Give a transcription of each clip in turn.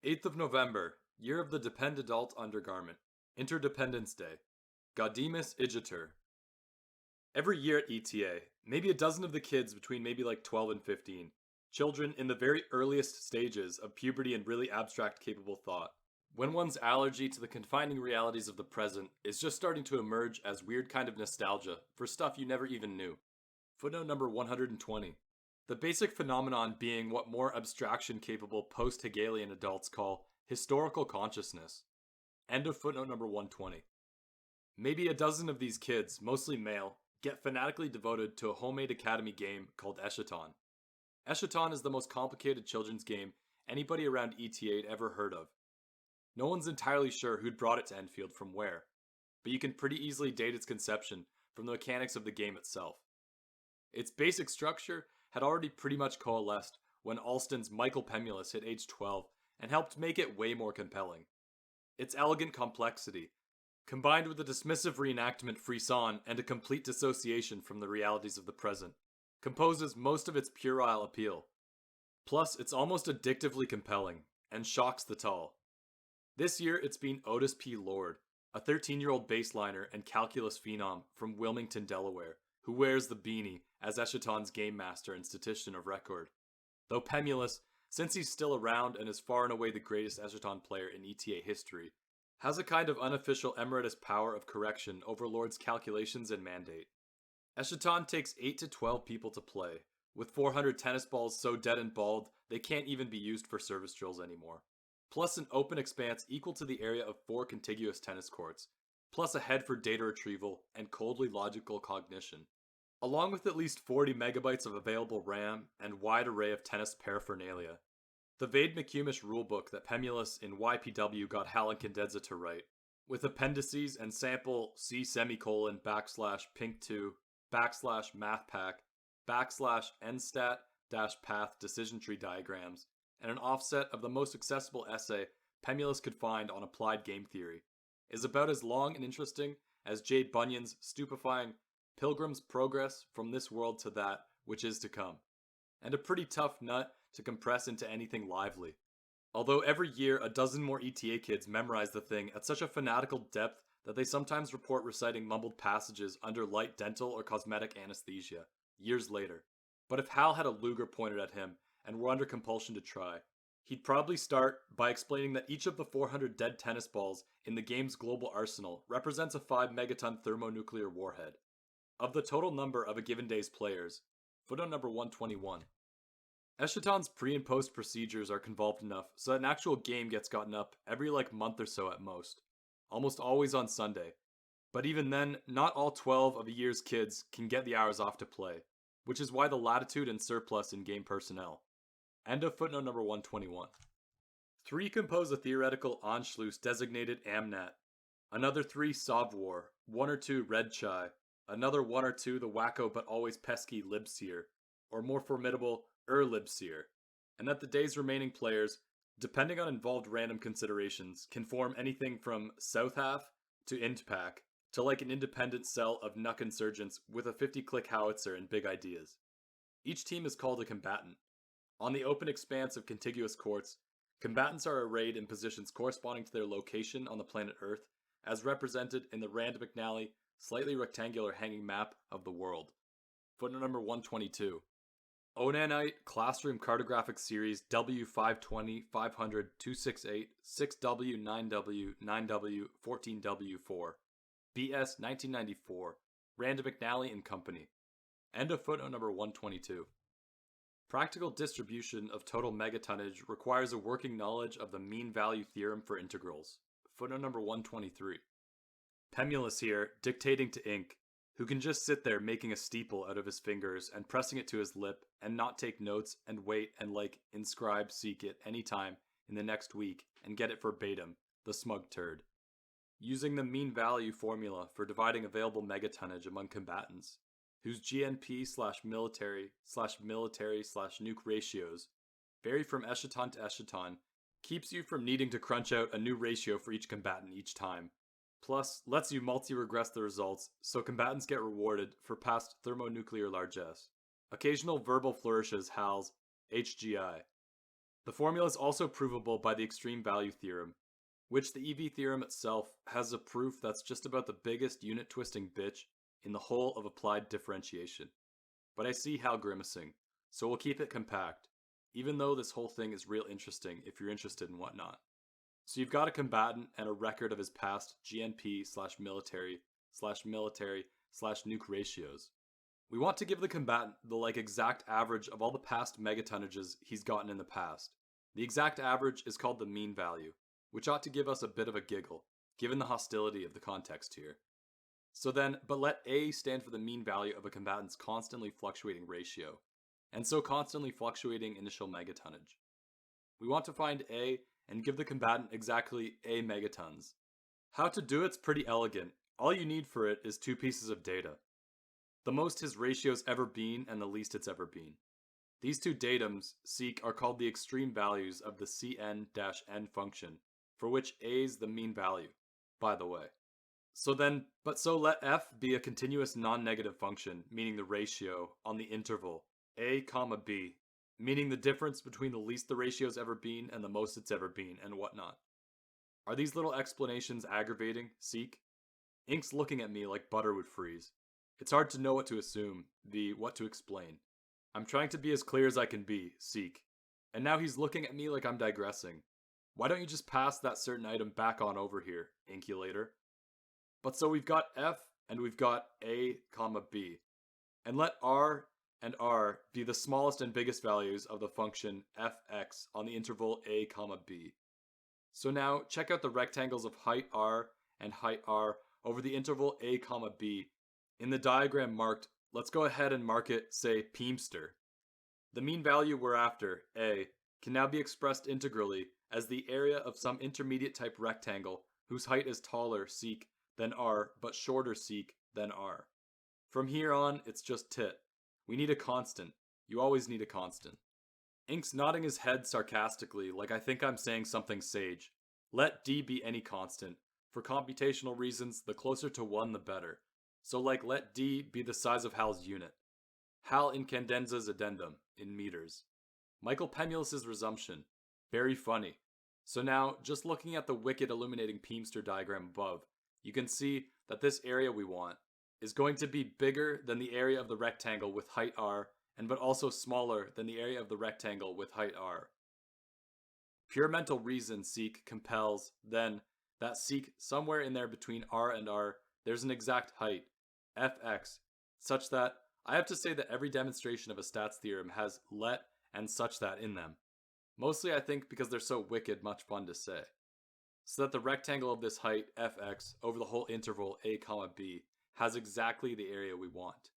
8th of November, year of the Depend Adult Undergarment, Interdependence Day, Gaudimus Igitur. Every year at ETA, maybe a dozen of the kids between maybe like 12 and 15, children in the very earliest stages of puberty and really abstract capable thought, when one's allergy to the confining realities of the present is just starting to emerge as weird kind of nostalgia for stuff you never even knew. Footnote number 120. The basic phenomenon being what more abstraction-capable post-Hegelian adults call historical consciousness. End of footnote number 120. Maybe a dozen of these kids, mostly male, get fanatically devoted to a homemade academy game called Eschaton. Eschaton is the most complicated children's game anybody around ETA had ever heard of. No one's entirely sure who'd brought it to Enfield from where, but you can pretty easily date its conception from the mechanics of the game itself. Its basic structure had already pretty much coalesced when Alston's Michael Pemulus hit age 12 and helped make it way more compelling. Its elegant complexity, combined with a dismissive reenactment frisson and a complete dissociation from the realities of the present, composes most of its puerile appeal. Plus, it's almost addictively compelling, and shocks the tall. This year, it's been Otis P. Lord, a 13-year-old baseliner and calculus phenom from Wilmington, Delaware, who wears the beanie as Eschaton's game master and statistician of record. Though Pemulus, since he's still around and is far and away the greatest Eschaton player in ETA history, has a kind of unofficial emeritus power of correction over Lord's calculations and mandate. Eschaton takes 8 to 12 people to play, with 400 tennis balls so dead and bald they can't even be used for service drills anymore, plus an open expanse equal to the area of 4 contiguous tennis courts, plus a head for data retrieval and coldly logical cognition, along with at least 40 megabytes of available RAM and wide array of tennis paraphernalia. The Vade McCumish rulebook that Pemulus in YPW got Hal and Cadenza to write, with appendices and sample C semicolon backslash pink2 backslash mathpack backslash nstat dash path decision tree diagrams, and an offset of the most accessible essay Pemulus could find on applied game theory, is about as long and interesting as J. Bunyan's stupefying Pilgrim's Progress from this world to that which is to come, and a pretty tough nut to compress into anything lively. Although every year a dozen more ETA kids memorize the thing at such a fanatical depth that they sometimes report reciting mumbled passages under light dental or cosmetic anesthesia, years later. But if Hal had a Luger pointed at him and were under compulsion to try, he'd probably start by explaining that each of the 400 dead tennis balls in the game's global arsenal represents a 5 megaton thermonuclear warhead. Of the total number of a given day's players, footnote number 121. Eschaton's pre- and post procedures are convolved enough so that an actual game gets gotten up every month or so at most, almost always on Sunday. But even then, not all 12 of a year's kids can get the hours off to play, which is why the latitude and surplus in game personnel. End of footnote number 121. 3 compose a theoretical Anschluss designated Amnat, another 3 Savoir, 1 or 2 Red Chai, another 1 or 2 the wacko but always pesky Libseer, or more formidable Libseer, and that the day's remaining players, depending on involved random considerations, can form anything from South Half to Intpack to like an independent cell of Nuck insurgents with a 50-click howitzer and big ideas. Each team is called a combatant. On the open expanse of contiguous courts, combatants are arrayed in positions corresponding to their location on the planet Earth, as represented in the Rand McNally slightly rectangular hanging map of the world. Footnote number 122. Onanite Classroom Cartographic Series W520, 500, 268, 6W, 9W, 9W, 14W4. BS 1994. Rand McNally and Company. End of footnote number 122. Practical distribution of total megatonnage requires a working knowledge of the mean value theorem for integrals. Footnote number 123. Pemulus here, dictating to ink, who can just sit there making a steeple out of his fingers and pressing it to his lip and not take notes and wait and inscribe seek it anytime in the next week and get it verbatim, the smug turd. Using the mean value formula for dividing available megatonnage among combatants, whose GNP/military/nuke ratios vary from Eschaton to Eschaton, keeps you from needing to crunch out a new ratio for each combatant each time. Plus, lets you multi-regress the results so combatants get rewarded for past thermonuclear largesse. Occasional verbal flourishes Hal's HGI. The formula is also provable by the extreme value theorem, which the EV theorem itself has a proof that's just about the biggest unit twisting bitch in the whole of applied differentiation. But I see Hal grimacing, so we'll keep it compact, even though this whole thing is real interesting if you're interested in whatnot. So you've got a combatant and a record of his past GNP/military/nuke ratios. We want to give the combatant the exact average of all the past megatonnages he's gotten in the past. The exact average is called the mean value, which ought to give us a bit of a giggle, given the hostility of the context here. So then, but let A stand for the mean value of a combatant's constantly fluctuating ratio, and so constantly fluctuating initial megatonnage. We want to find A and give the combatant exactly A megatons. How to do it's pretty elegant. All you need for it is 2 pieces of data. The most his ratio's ever been and the least it's ever been. These 2 datums, seek, are called the extreme values of the Cn-n function, for which A's the mean value, by the way. So let f be a continuous non-negative function, meaning the ratio, on the interval a, b, meaning the difference between the least the ratio's ever been and the most it's ever been, and whatnot. Are these little explanations aggravating, seek? Ink's looking at me like butter would freeze. It's hard to know what to assume, what to explain. I'm trying to be as clear as I can be, seek. And now he's looking at me like I'm digressing. Why don't you just pass that certain item back on over here, Inkulator? But so we've got f and we've got a, b. And let r and r be the smallest and biggest values of the function fx on the interval a, b. So now check out the rectangles of height r and height r over the interval a, b. In the diagram marked, let's go ahead and mark it, say, Peemster. The mean value we're after, A, can now be expressed integrally as the area of some intermediate type rectangle whose height is taller, seek, than r, but shorter, seek, than r. From here on, it's just tit. We need a constant. You always need a constant. Ink's nodding his head sarcastically, like I think I'm saying something sage. Let D be any constant. For computational reasons, the closer to 1 the better. So let D be the size of Hal's unit. Hal Incandenzas addendum, in meters. Michael Pemulus's resumption. Very funny. So now, just looking at the wicked illuminating Peemster diagram above, you can see that this area we want is going to be bigger than the area of the rectangle with height r, but also smaller than the area of the rectangle with height r. Pure mental reason, seek, compels, then, that seek somewhere in there between r and r, there's an exact height, fx, such that I have to say that every demonstration of a stats theorem has let and such that in them. Mostly I think because they're so wicked much fun to say. So that the rectangle of this height, fx, over the whole interval a, b, has exactly the area we want.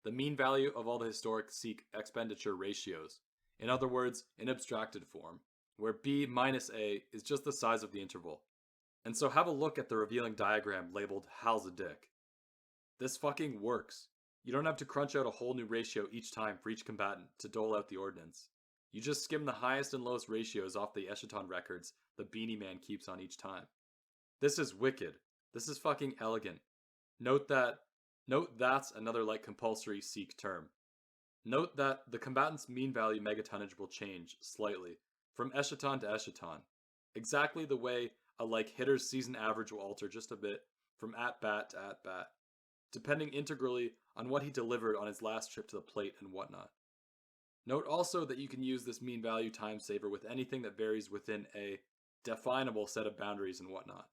The mean value of all the historic seek expenditure ratios. In other words, in abstracted form, where b minus a is just the size of the interval. And so have a look at the revealing diagram labeled Hal's a dick. This fucking works. You don't have to crunch out a whole new ratio each time for each combatant to dole out the ordnance. You just skim the highest and lowest ratios off the Eschaton records the Beanie Man keeps on each time. This is wicked. This is fucking elegant. Note that's another compulsory seek term. Note that the combatant's mean value megatonnage will change slightly from Eschaton to Eschaton. Exactly the way a hitter's season average will alter just a bit from at bat to at bat, depending integrally on what he delivered on his last trip to the plate and whatnot. Note also that you can use this mean value time saver with anything that varies within a definable set of boundaries and whatnot.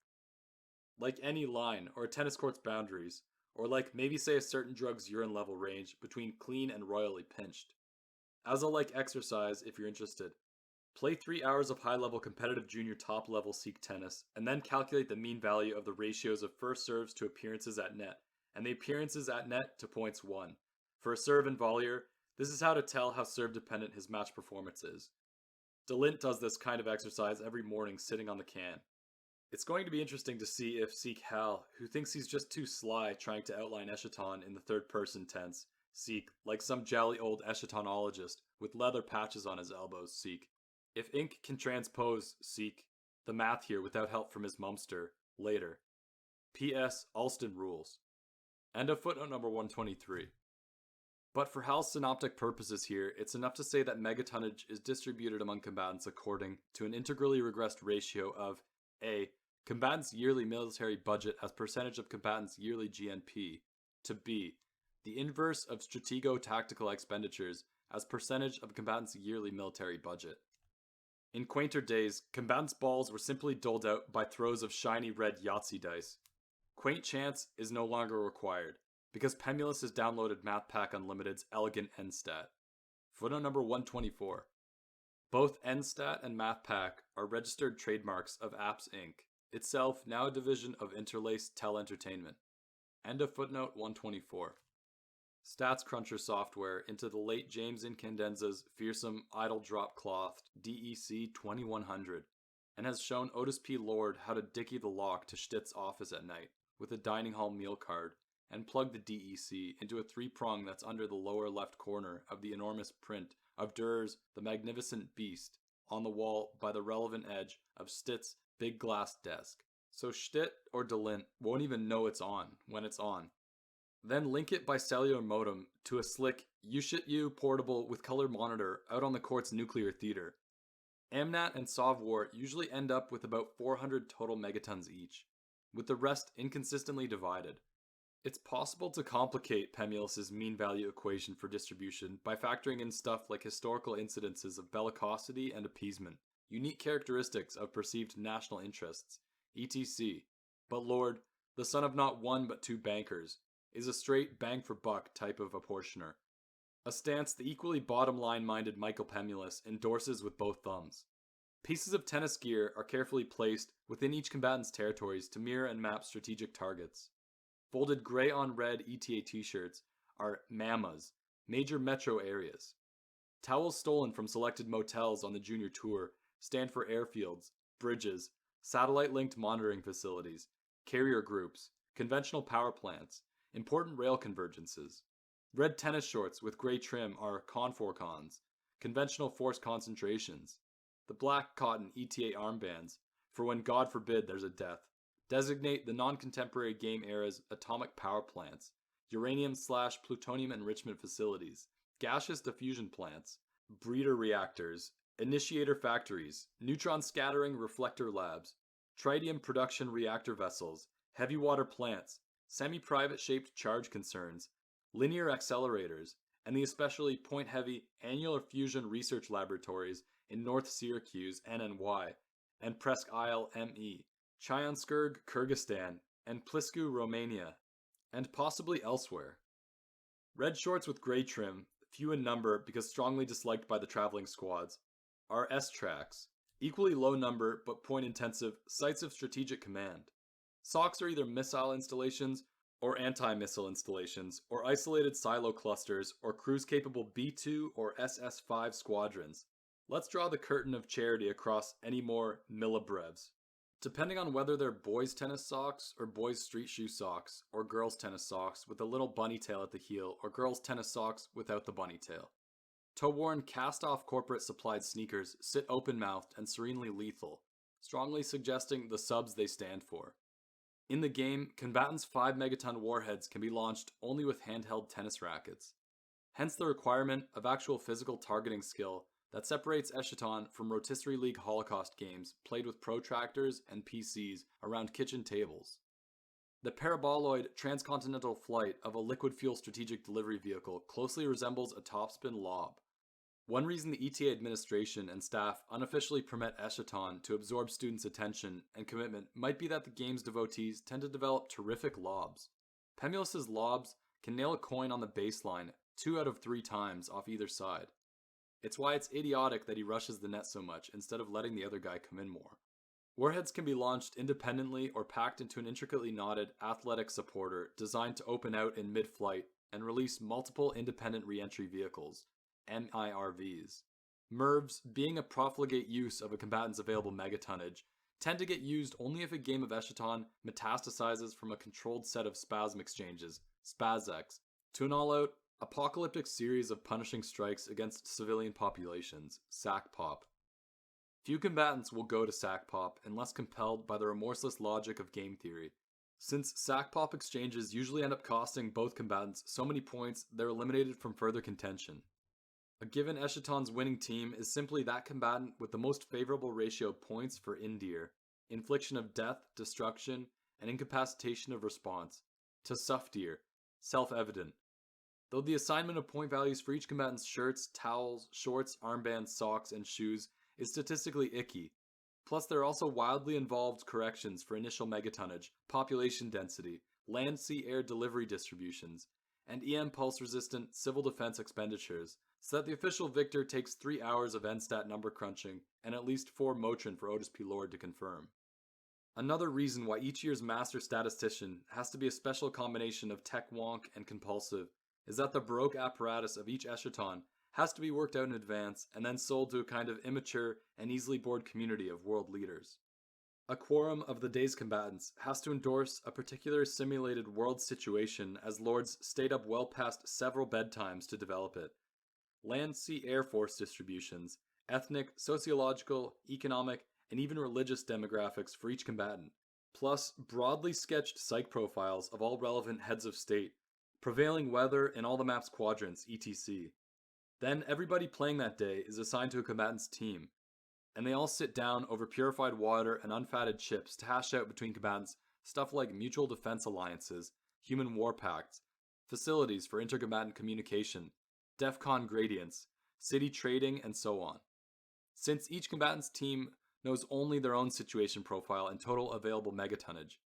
Like any line, or a tennis court's boundaries, or maybe say a certain drug's urine level range between clean and royally pinched. As a exercise, if you're interested, play 3 hours of high-level competitive junior top-level seek tennis, and then calculate the mean value of the ratios of first serves to appearances at net, and the appearances at net to points won. For a serve and volleyer, this is how to tell how serve-dependent his match performance is. DeLint does this kind of exercise every morning sitting on the can. It's going to be interesting to see if Seek Hal, who thinks he's just too sly trying to outline Eschaton in the third-person tense, Seek, like some jolly old Eshatonologist with leather patches on his elbows, Seek. If Ink can transpose, Seek, the math here without help from his mumster, later. P.S. Alston rules. End of footnote number 123. But for HAL's synoptic purposes here, it's enough to say that megatonnage is distributed among combatants according to an integrally regressed ratio of A. Combatants' yearly military budget as percentage of combatants' yearly GNP, to B. The inverse of stratego-tactical expenditures as percentage of combatants' yearly military budget. In quainter days, combatants' balls were simply doled out by throws of shiny red Yahtzee dice. Quaint chance is no longer required, because Pemulus has downloaded MathPack Unlimited's elegant NStat. Footnote number 124. Both NStat and MathPack are registered trademarks of Apps Inc., itself now a division of Interlaced Tel Entertainment. End of footnote 124. Stats Cruncher software into the late James Incandenza's fearsome idle drop clothed DEC 2100, and has shown Otis P. Lord how to dicky the lock to Stitt's office at night with a dining hall meal card, and plug the DEC into a 3-prong that's under the lower left corner of the enormous print of Durer's The Magnificent Beast on the wall by the relevant edge of Stitt's big glass desk, so Stitt or DeLint won't even know it's on when it's on. Then link it by cellular modem to a slick U portable with color monitor out on the court's nuclear theater. Amnat and Sovwar usually end up with about 400 total megatons each, with the rest inconsistently divided. It's possible to complicate Pemulus's mean value equation for distribution by factoring in stuff like historical incidences of bellicosity and appeasement, unique characteristics of perceived national interests, etc. But Lord, the son of not one but two bankers, is a straight bang-for-buck type of apportioner, a stance the equally bottom-line-minded Michael Pemulus endorses with both thumbs. Pieces of tennis gear are carefully placed within each combatant's territories to mirror and map strategic targets. Folded gray-on-red ETA t-shirts are MAMAs, major metro areas. Towels stolen from selected motels on the junior tour stand for airfields, bridges, satellite-linked monitoring facilities, carrier groups, conventional power plants, important rail convergences. Red tennis shorts with gray trim are conforcons, conventional force concentrations. The black cotton ETA armbands, for when God forbid there's a death, designate the non-contemporary game era's atomic power plants, uranium/plutonium enrichment facilities, gaseous diffusion plants, breeder reactors, initiator factories, neutron scattering reflector labs, tritium production reactor vessels, heavy water plants, semi-private shaped charge concerns, linear accelerators, and the especially point-heavy annular fusion research laboratories in North Syracuse, NNY, and Presque Isle, ME, Chyanskirg, Kyrgyzstan, and Plisku, Romania, and possibly elsewhere. Red shorts with gray trim, few in number because strongly disliked by the traveling squads, are S-tracks, equally low number but point-intensive sites of strategic command. Socks are either missile installations or anti-missile installations, or isolated silo clusters, or cruise-capable B-2 or SS-5 squadrons. Let's draw the curtain of charity across any more millibrevs. Depending on whether they're boys' tennis socks, or boys' street shoe socks, or girls' tennis socks with a little bunny tail at the heel, or girls' tennis socks without the bunny tail. Toe-worn, cast-off corporate supplied sneakers sit open-mouthed and serenely lethal, strongly suggesting the subs they stand for. In the game, combatants' 5 megaton warheads can be launched only with handheld tennis rackets. Hence the requirement of actual physical targeting skill that separates Eschaton from rotisserie league Holocaust games played with protractors and PCs around kitchen tables. The paraboloid transcontinental flight of a liquid fuel strategic delivery vehicle closely resembles a topspin lob. One reason the ETA administration and staff unofficially permit Eschaton to absorb students' attention and commitment might be that the game's devotees tend to develop terrific lobs. Pemulus's lobs can nail a coin on the baseline 2 out of 3 times off either side. It's why it's idiotic that he rushes the net so much instead of letting the other guy come in more. Warheads can be launched independently or packed into an intricately knotted athletic supporter designed to open out in mid-flight and release multiple independent re-entry vehicles, MIRVs. MIRVs, being a profligate use of a combatant's available megatonnage, tend to get used only if a game of Eschaton metastasizes from a controlled set of spasm exchanges, SPASX, to an all-out, apocalyptic series of punishing strikes against civilian populations, SACPOP. Few combatants will go to SACPOP unless compelled by the remorseless logic of game theory, since sack-pop exchanges usually end up costing both combatants so many points they're eliminated from further contention. A given Eschaton's winning team is simply that combatant with the most favorable ratio of points for Indir, infliction of death, destruction, and incapacitation of response, to Sufdir, self-evident. Though the assignment of point values for each combatant's shirts, towels, shorts, armbands, socks, and shoes is statistically icky. Plus, there are also wildly involved corrections for initial megatonnage, population density, land-sea-air delivery distributions, and EM pulse-resistant civil defense expenditures, so that the official victor takes 3 hours of NSTAT number crunching and at least 4 Motrin for Otis P. Lord to confirm. Another reason why each year's master statistician has to be a special combination of tech wonk and compulsive is that the Baroque apparatus of each Eschaton has to be worked out in advance and then sold to a kind of immature and easily bored community of world leaders. A quorum of the day's combatants has to endorse a particular simulated world situation as lords stayed up well past several bedtimes to develop it. Land, sea, air force distributions, ethnic, sociological, economic, and even religious demographics for each combatant, plus broadly sketched psych profiles of all relevant heads of state, prevailing weather in all the map's quadrants, etc. Then everybody playing that day is assigned to a combatant's team, and they all sit down over purified water and unfatted chips to hash out between combatants stuff like mutual defense alliances, human war pacts, facilities for intercombatant communication, DEFCON gradients, city trading, and so on. Since each combatant's team knows only their own situation profile and total available megatonnage,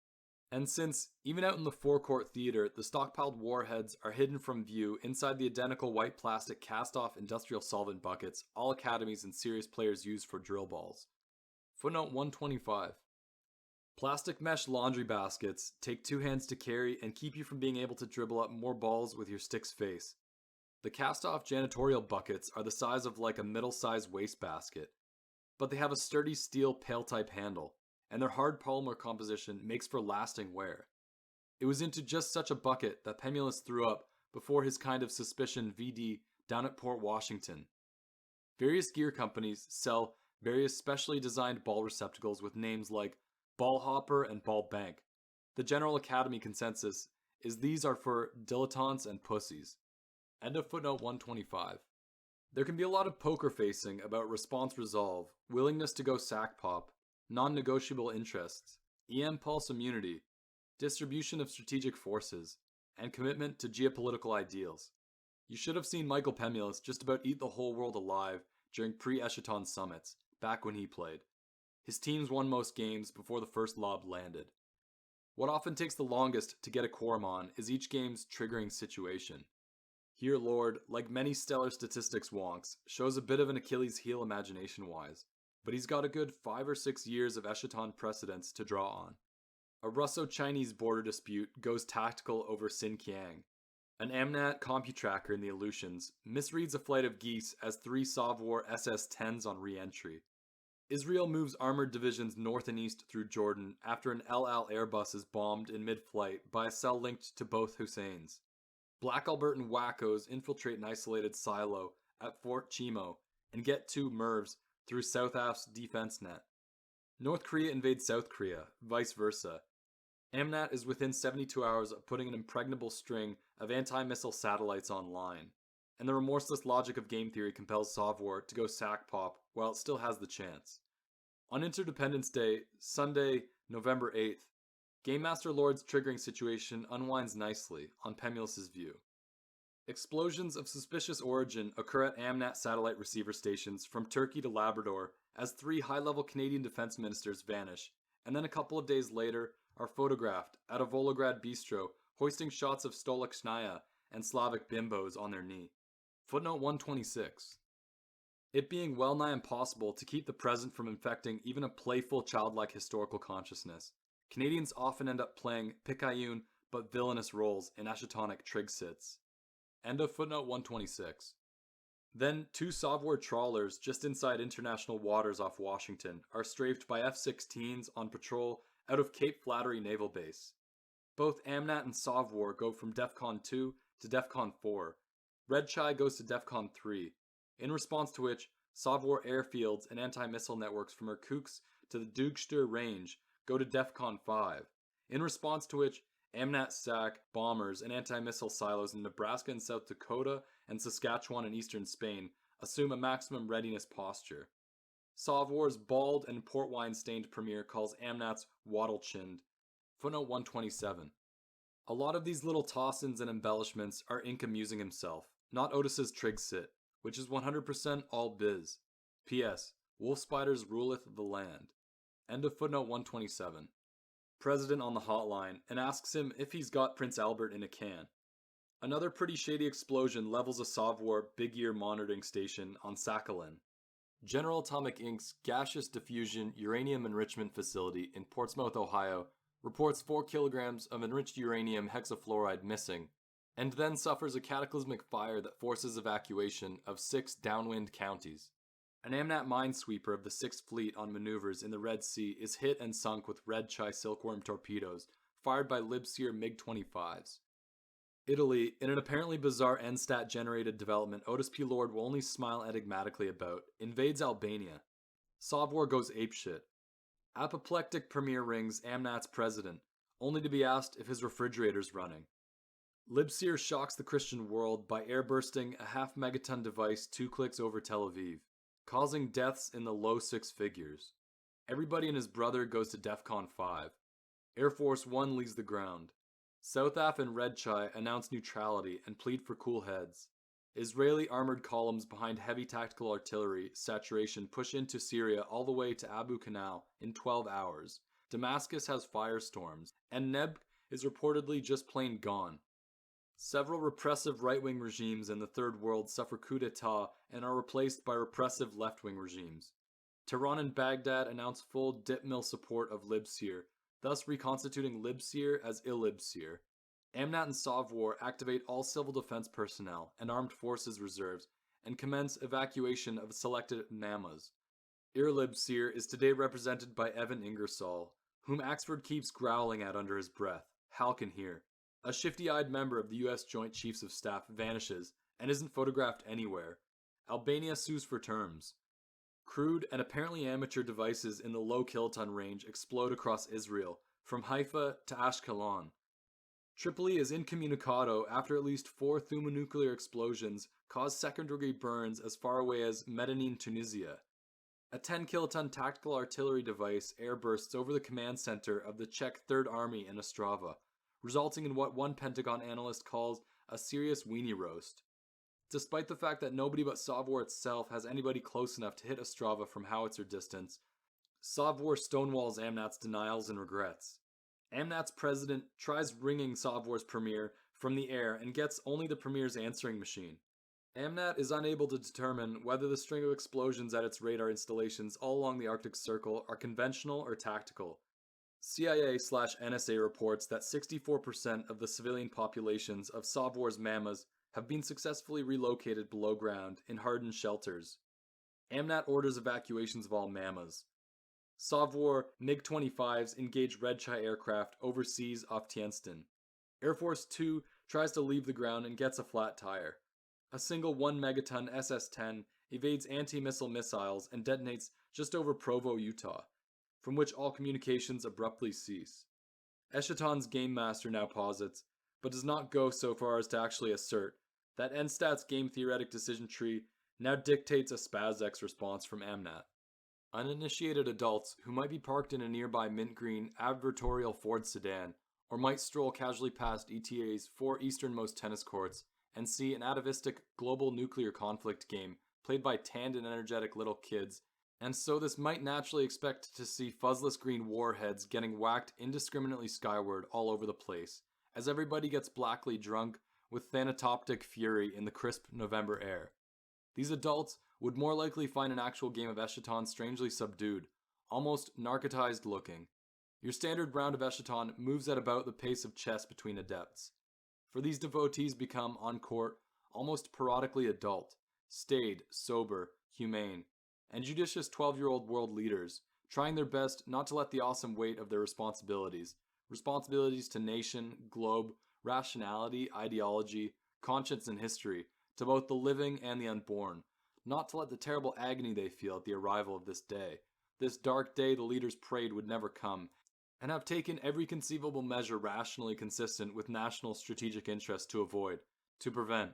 and since, even out in the forecourt theater, the stockpiled warheads are hidden from view inside the identical white plastic cast-off industrial solvent buckets all academies and serious players use for drill balls. Footnote 125. Plastic mesh laundry baskets take 2 hands to carry and keep you from being able to dribble up more balls with your stick's face. The cast-off janitorial buckets are the size of like a middle-sized wastebasket, but they have a sturdy steel pail-type handle, and their hard polymer composition makes for lasting wear. It was into just such a bucket that Pemulus threw up before his kind of suspicion VD down at Port Washington. Various gear companies sell various specially designed ball receptacles with names like Ball Hopper and Ball Bank. The General Academy consensus is these are for dilettantes and pussies. End of footnote 125. There can be a lot of poker facing about response resolve, willingness to go sack pop, non-negotiable interests, EM pulse immunity, distribution of strategic forces, and commitment to geopolitical ideals. You should have seen Michael Pemulus just about eat the whole world alive during pre-Eschaton summits, back when he played. His teams won most games before the first lob landed. What often takes the longest to get a quorum on is each game's triggering situation. Here Lord, like many stellar statistics wonks, shows a bit of an Achilles heel imagination-wise, but he's got a good 5 or 6 years of Eschaton precedents to draw on. A Russo-Chinese border dispute goes tactical over Xinjiang. An Amnat CompuTracker in the Aleutians misreads a flight of geese as 3 Sovwar SS-10s on re-entry. Israel moves armored divisions north and east through Jordan after an El Al Airbus is bombed in mid-flight by a cell linked to both Husseins. Black Albertan wackos infiltrate an isolated silo at Fort Chimo and get 2 MIRVs through South Af's defense net. North Korea invades South Korea, vice versa. Amnat is within 72 hours of putting an impregnable string of anti-missile satellites online, and the remorseless logic of game theory compels Sovwar to go sack pop while it still has the chance. On Interdependence Day, Sunday, November 8th, Game Master Lord's triggering situation unwinds nicely, on Pemulus' view. Explosions of suspicious origin occur at Amnat satellite receiver stations from Turkey to Labrador as 3 high-level Canadian defense ministers vanish, and then a couple of days later are photographed at a Volograd bistro hoisting shots of Stolochnaya and Slavic bimbos on their knee. Footnote 126. It being well nigh impossible to keep the present from infecting even a playful childlike historical consciousness, Canadians often end up playing picayune but villainous roles in Eschatonic trig sits. End of footnote 126. Then 2 Sovwar trawlers just inside international waters off Washington are strafed by F-16s on patrol out of Cape Flattery Naval Base. Both Amnat and Sovwar go from DEFCON 2 to DEFCON 4. Red Chai goes to DEFCON 3, in response to which Sovwar airfields and anti-missile networks from Irkutsk to the Dugster Range go to DEFCON 5, in response to which AMNAT-SAC bombers and anti-missile silos in Nebraska and South Dakota and Saskatchewan and eastern Spain assume a maximum readiness posture. Sovwar's bald and port wine-stained premier calls AMNAT's waddle-chinned. Footnote 127. A lot of these little toss-ins and embellishments are Ink amusing himself, not Otis's trig sit, which is 100% all biz. P.S. Wolf Spiders ruleth the land. End of footnote 127. President on the hotline and asks him if he's got Prince Albert in a can. Another pretty shady explosion levels a Sovwar big ear monitoring station on Sakhalin. General Atomic Inc.'s gaseous diffusion uranium enrichment facility in Portsmouth, Ohio, reports 4 kilograms of enriched uranium hexafluoride missing, and then suffers a cataclysmic fire that forces evacuation of 6 downwind counties. An AMNAT minesweeper of the 6th Fleet on maneuvers in the Red Sea is hit and sunk with Red Chai Silkworm torpedoes fired by Libseer MiG-25s. Italy, in an apparently bizarre NSTAT-generated development Otis P. Lord will only smile enigmatically about, invades Albania. Sovwar goes apeshit. Apoplectic premier rings AMNAT's president, only to be asked if his refrigerator's running. Libseer shocks the Christian world by airbursting a half-megaton device 2 clicks over Tel Aviv, causing deaths in the low 6 figures. Everybody and his brother goes to DEFCON 5. Air Force One leaves the ground. South Af and Red Chai announce neutrality and plead for cool heads. Israeli armored columns behind heavy tactical artillery saturation push into Syria all the way to Abu Kanal in 12 hours. Damascus has firestorms, and Neb is reportedly just plain gone. Several repressive right-wing regimes in the Third World suffer coup d'etat and are replaced by repressive left-wing regimes. Tehran and Baghdad announce full dip mill support of Libseer, thus reconstituting Libseer as Ilibseer. AMNAT and Sovwar activate all civil defense personnel and armed forces reserves and commence evacuation of selected NAMAs. Irlibseer is today represented by Evan Ingersoll, whom Axford keeps growling at under his breath. Hal can hear. A shifty-eyed member of the U.S. Joint Chiefs of Staff vanishes and isn't photographed anywhere. Albania sues for terms. Crude and apparently amateur devices in the low kiloton range explode across Israel, from Haifa to Ashkelon. Tripoli is incommunicado after at least 4 thermonuclear explosions cause second-degree burns as far away as Medellin, Tunisia. A 10-kiloton tactical artillery device airbursts over the command center of the Czech Third Army in Ostrava, resulting in what one Pentagon analyst calls a serious weenie roast. Despite the fact that nobody but Sovwar itself has anybody close enough to hit Ostrava from howitzer distance, Sovwar stonewalls AMNAT's denials and regrets. AMNAT's president tries ringing Sovwar's premier from the air and gets only the premier's answering machine. AMNAT is unable to determine whether the string of explosions at its radar installations all along the Arctic Circle are conventional or tactical. CIA/NSA reports that 64% of the civilian populations of Sovwar's MAMAs have been successfully relocated below ground in hardened shelters. AMNAT orders evacuations of all MAMAs. Sovwar MiG-25s engage Red Chai aircraft overseas off Tienstin. Air Force 2 tries to leave the ground and gets a flat tire. A single 1-megaton SS-10 evades anti-missile missiles and detonates just over Provo, Utah, from which all communications abruptly cease. Eschaton's game master now posits, but does not go so far as to actually assert, that NSTAT's game theoretic decision tree now dictates a SPASX response from AMNAT. Uninitiated adults who might be parked in a nearby mint green advertorial Ford sedan or might stroll casually past ETA's 4 easternmost tennis courts and see an atavistic global nuclear conflict game played by tanned and energetic little kids, and so this might naturally expect to see fuzzless green warheads getting whacked indiscriminately skyward all over the place, as everybody gets blackly drunk with thanatoptic fury in the crisp November air. These adults would more likely find an actual game of Eschaton strangely subdued, almost narcotized looking. Your standard round of Eschaton moves at about the pace of chess between adepts. For these devotees become, on court, almost parodically adult, staid, sober, humane, and judicious 12-year-old world leaders, trying their best not to let the awesome weight of their responsibilities to nation, globe, rationality, ideology, conscience, and history, to both the living and the unborn, not to let the terrible agony they feel at the arrival of this day, this dark day the leaders prayed would never come, and have taken every conceivable measure rationally consistent with national strategic interest to avoid, to prevent,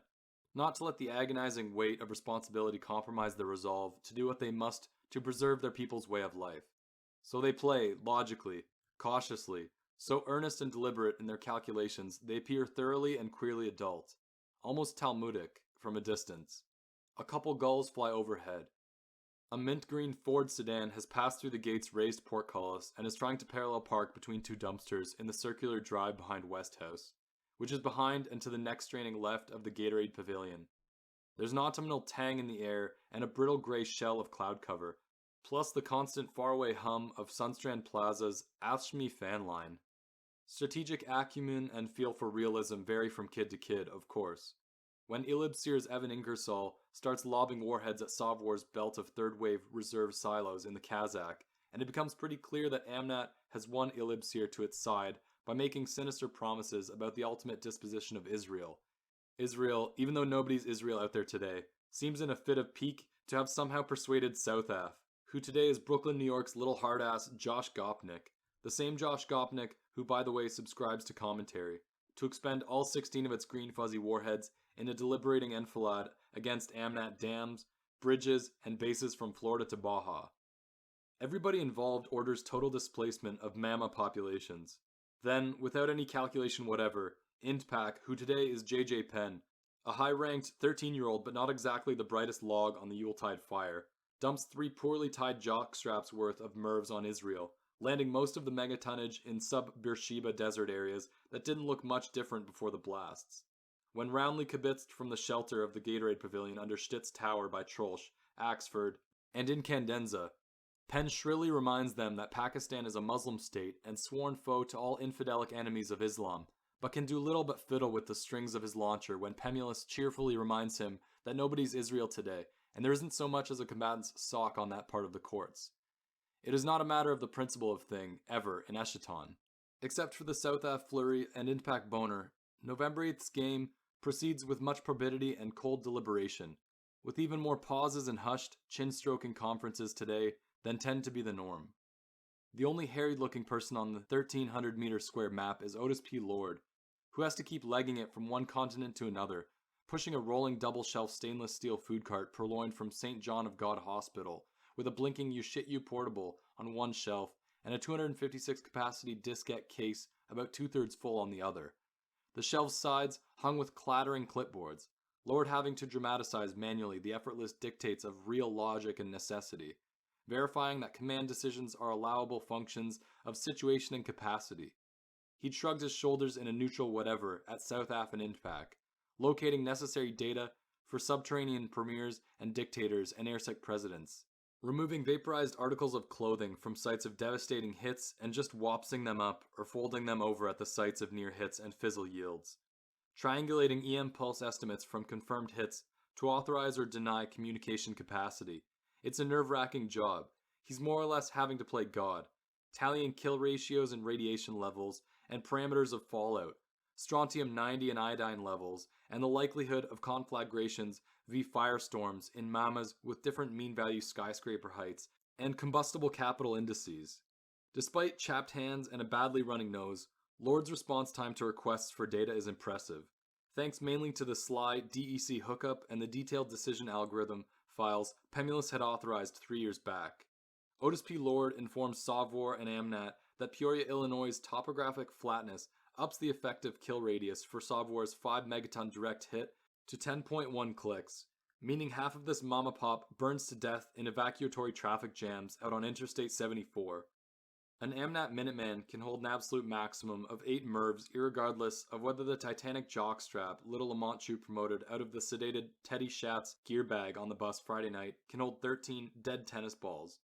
not to let the agonizing weight of responsibility compromise their resolve to do what they must to preserve their people's way of life. So they play, logically, cautiously, so earnest and deliberate in their calculations they appear thoroughly and queerly adult, almost Talmudic, from a distance. A couple gulls fly overhead. A mint green Ford sedan has passed through the gate's raised portcullis and is trying to parallel park between two dumpsters in the circular drive behind West House, which is behind and to the neck straining left of the Gatorade Pavilion. There's an autumnal tang in the air and a brittle gray shell of cloud cover, plus the constant faraway hum of Sunstrand Plaza's Ask Me fan line. Strategic acumen and feel for realism vary from kid to kid, of course. When Ilibsir's Evan Ingersoll starts lobbing warheads at Savor's belt of third-wave reserve silos in the Kazakh, and it becomes pretty clear that Amnat has won Ilibsir to its side by making sinister promises about the ultimate disposition of Israel. Israel, even though nobody's Israel out there today, seems in a fit of pique to have somehow persuaded Southaf, who today is Brooklyn, New York's little hard-ass Josh Gopnik, the same Josh Gopnik who, by the way, subscribes to commentary, to expend all 16 of its green fuzzy warheads in a deliberating enfilade against Amnat dams, bridges, and bases from Florida to Baja. Everybody involved orders total displacement of Mama populations. Then, without any calculation whatever, Intpak, who today is JJ Penn, a high-ranked 13-year-old but not exactly the brightest log on the Yuletide fire, dumps 3 poorly tied jockstraps worth of MIRVs on Israel, landing most of the megatonnage in sub-Beersheba desert areas that didn't look much different before the blasts. When roundly kibitzed from the shelter of the Gatorade Pavilion under Stitz Tower by Trolsch, Axford, and Incandenza, Penn shrilly reminds them that Pakistan is a Muslim state and sworn foe to all infidelic enemies of Islam, but can do little but fiddle with the strings of his launcher when Pemulus cheerfully reminds him that nobody's Israel today, and there isn't so much as a combatant's sock on that part of the courts. It is not a matter of the principle of thing, ever, in Eschaton. Except for the Southaf flurry and Impact boner, November 8th's game proceeds with much probity and cold deliberation, with even more pauses and hushed, chin-stroking conferences today than tend to be the norm. The only harried-looking person on the 1,300-meter square map is Otis P. Lord, who has to keep legging it from one continent to another, pushing a rolling double-shelf stainless steel food cart purloined from St. John of God Hospital, with a blinking You Shit You portable on one shelf and a 256 capacity diskette case about 2/3 full on the other. The shelf's sides hung with clattering clipboards, Lord having to dramatize manually the effortless dictates of real logic and necessity, verifying that command decisions are allowable functions of situation and capacity. He shrugs his shoulders in a neutral whatever at Southaf and Intpak, locating necessary data for subterranean premiers and dictators and airsec presidents, removing vaporized articles of clothing from sites of devastating hits and just wopsing them up or folding them over at the sites of near hits and fizzle yields, triangulating EM pulse estimates from confirmed hits to authorize or deny communication capacity. It's a nerve-wracking job. He's more or less having to play God, tallying kill ratios and radiation levels and parameters of fallout, strontium-90 and iodine levels, and the likelihood of conflagrations v firestorms in mamas with different mean value skyscraper heights and combustible capital indices. Despite chapped hands and a badly running nose, Lord's response time to requests for data is impressive, thanks mainly to the sly DEC hookup and the detailed decision algorithm files Pemulus had authorized 3 years back. Otis P. Lord informs Savor and Amnat that Peoria, Illinois' topographic flatness ups the effective kill radius for Savor's 5 megaton direct hit to 10.1 clicks, meaning half of this mama pop burns to death in evacuatory traffic jams out on Interstate 74. An Amnat Minuteman can hold an absolute maximum of 8 MIRVs irregardless of whether the Titanic jockstrap Little Lamontchu promoted out of the sedated Teddy Schatz gear bag on the bus Friday night can hold 13 dead tennis balls.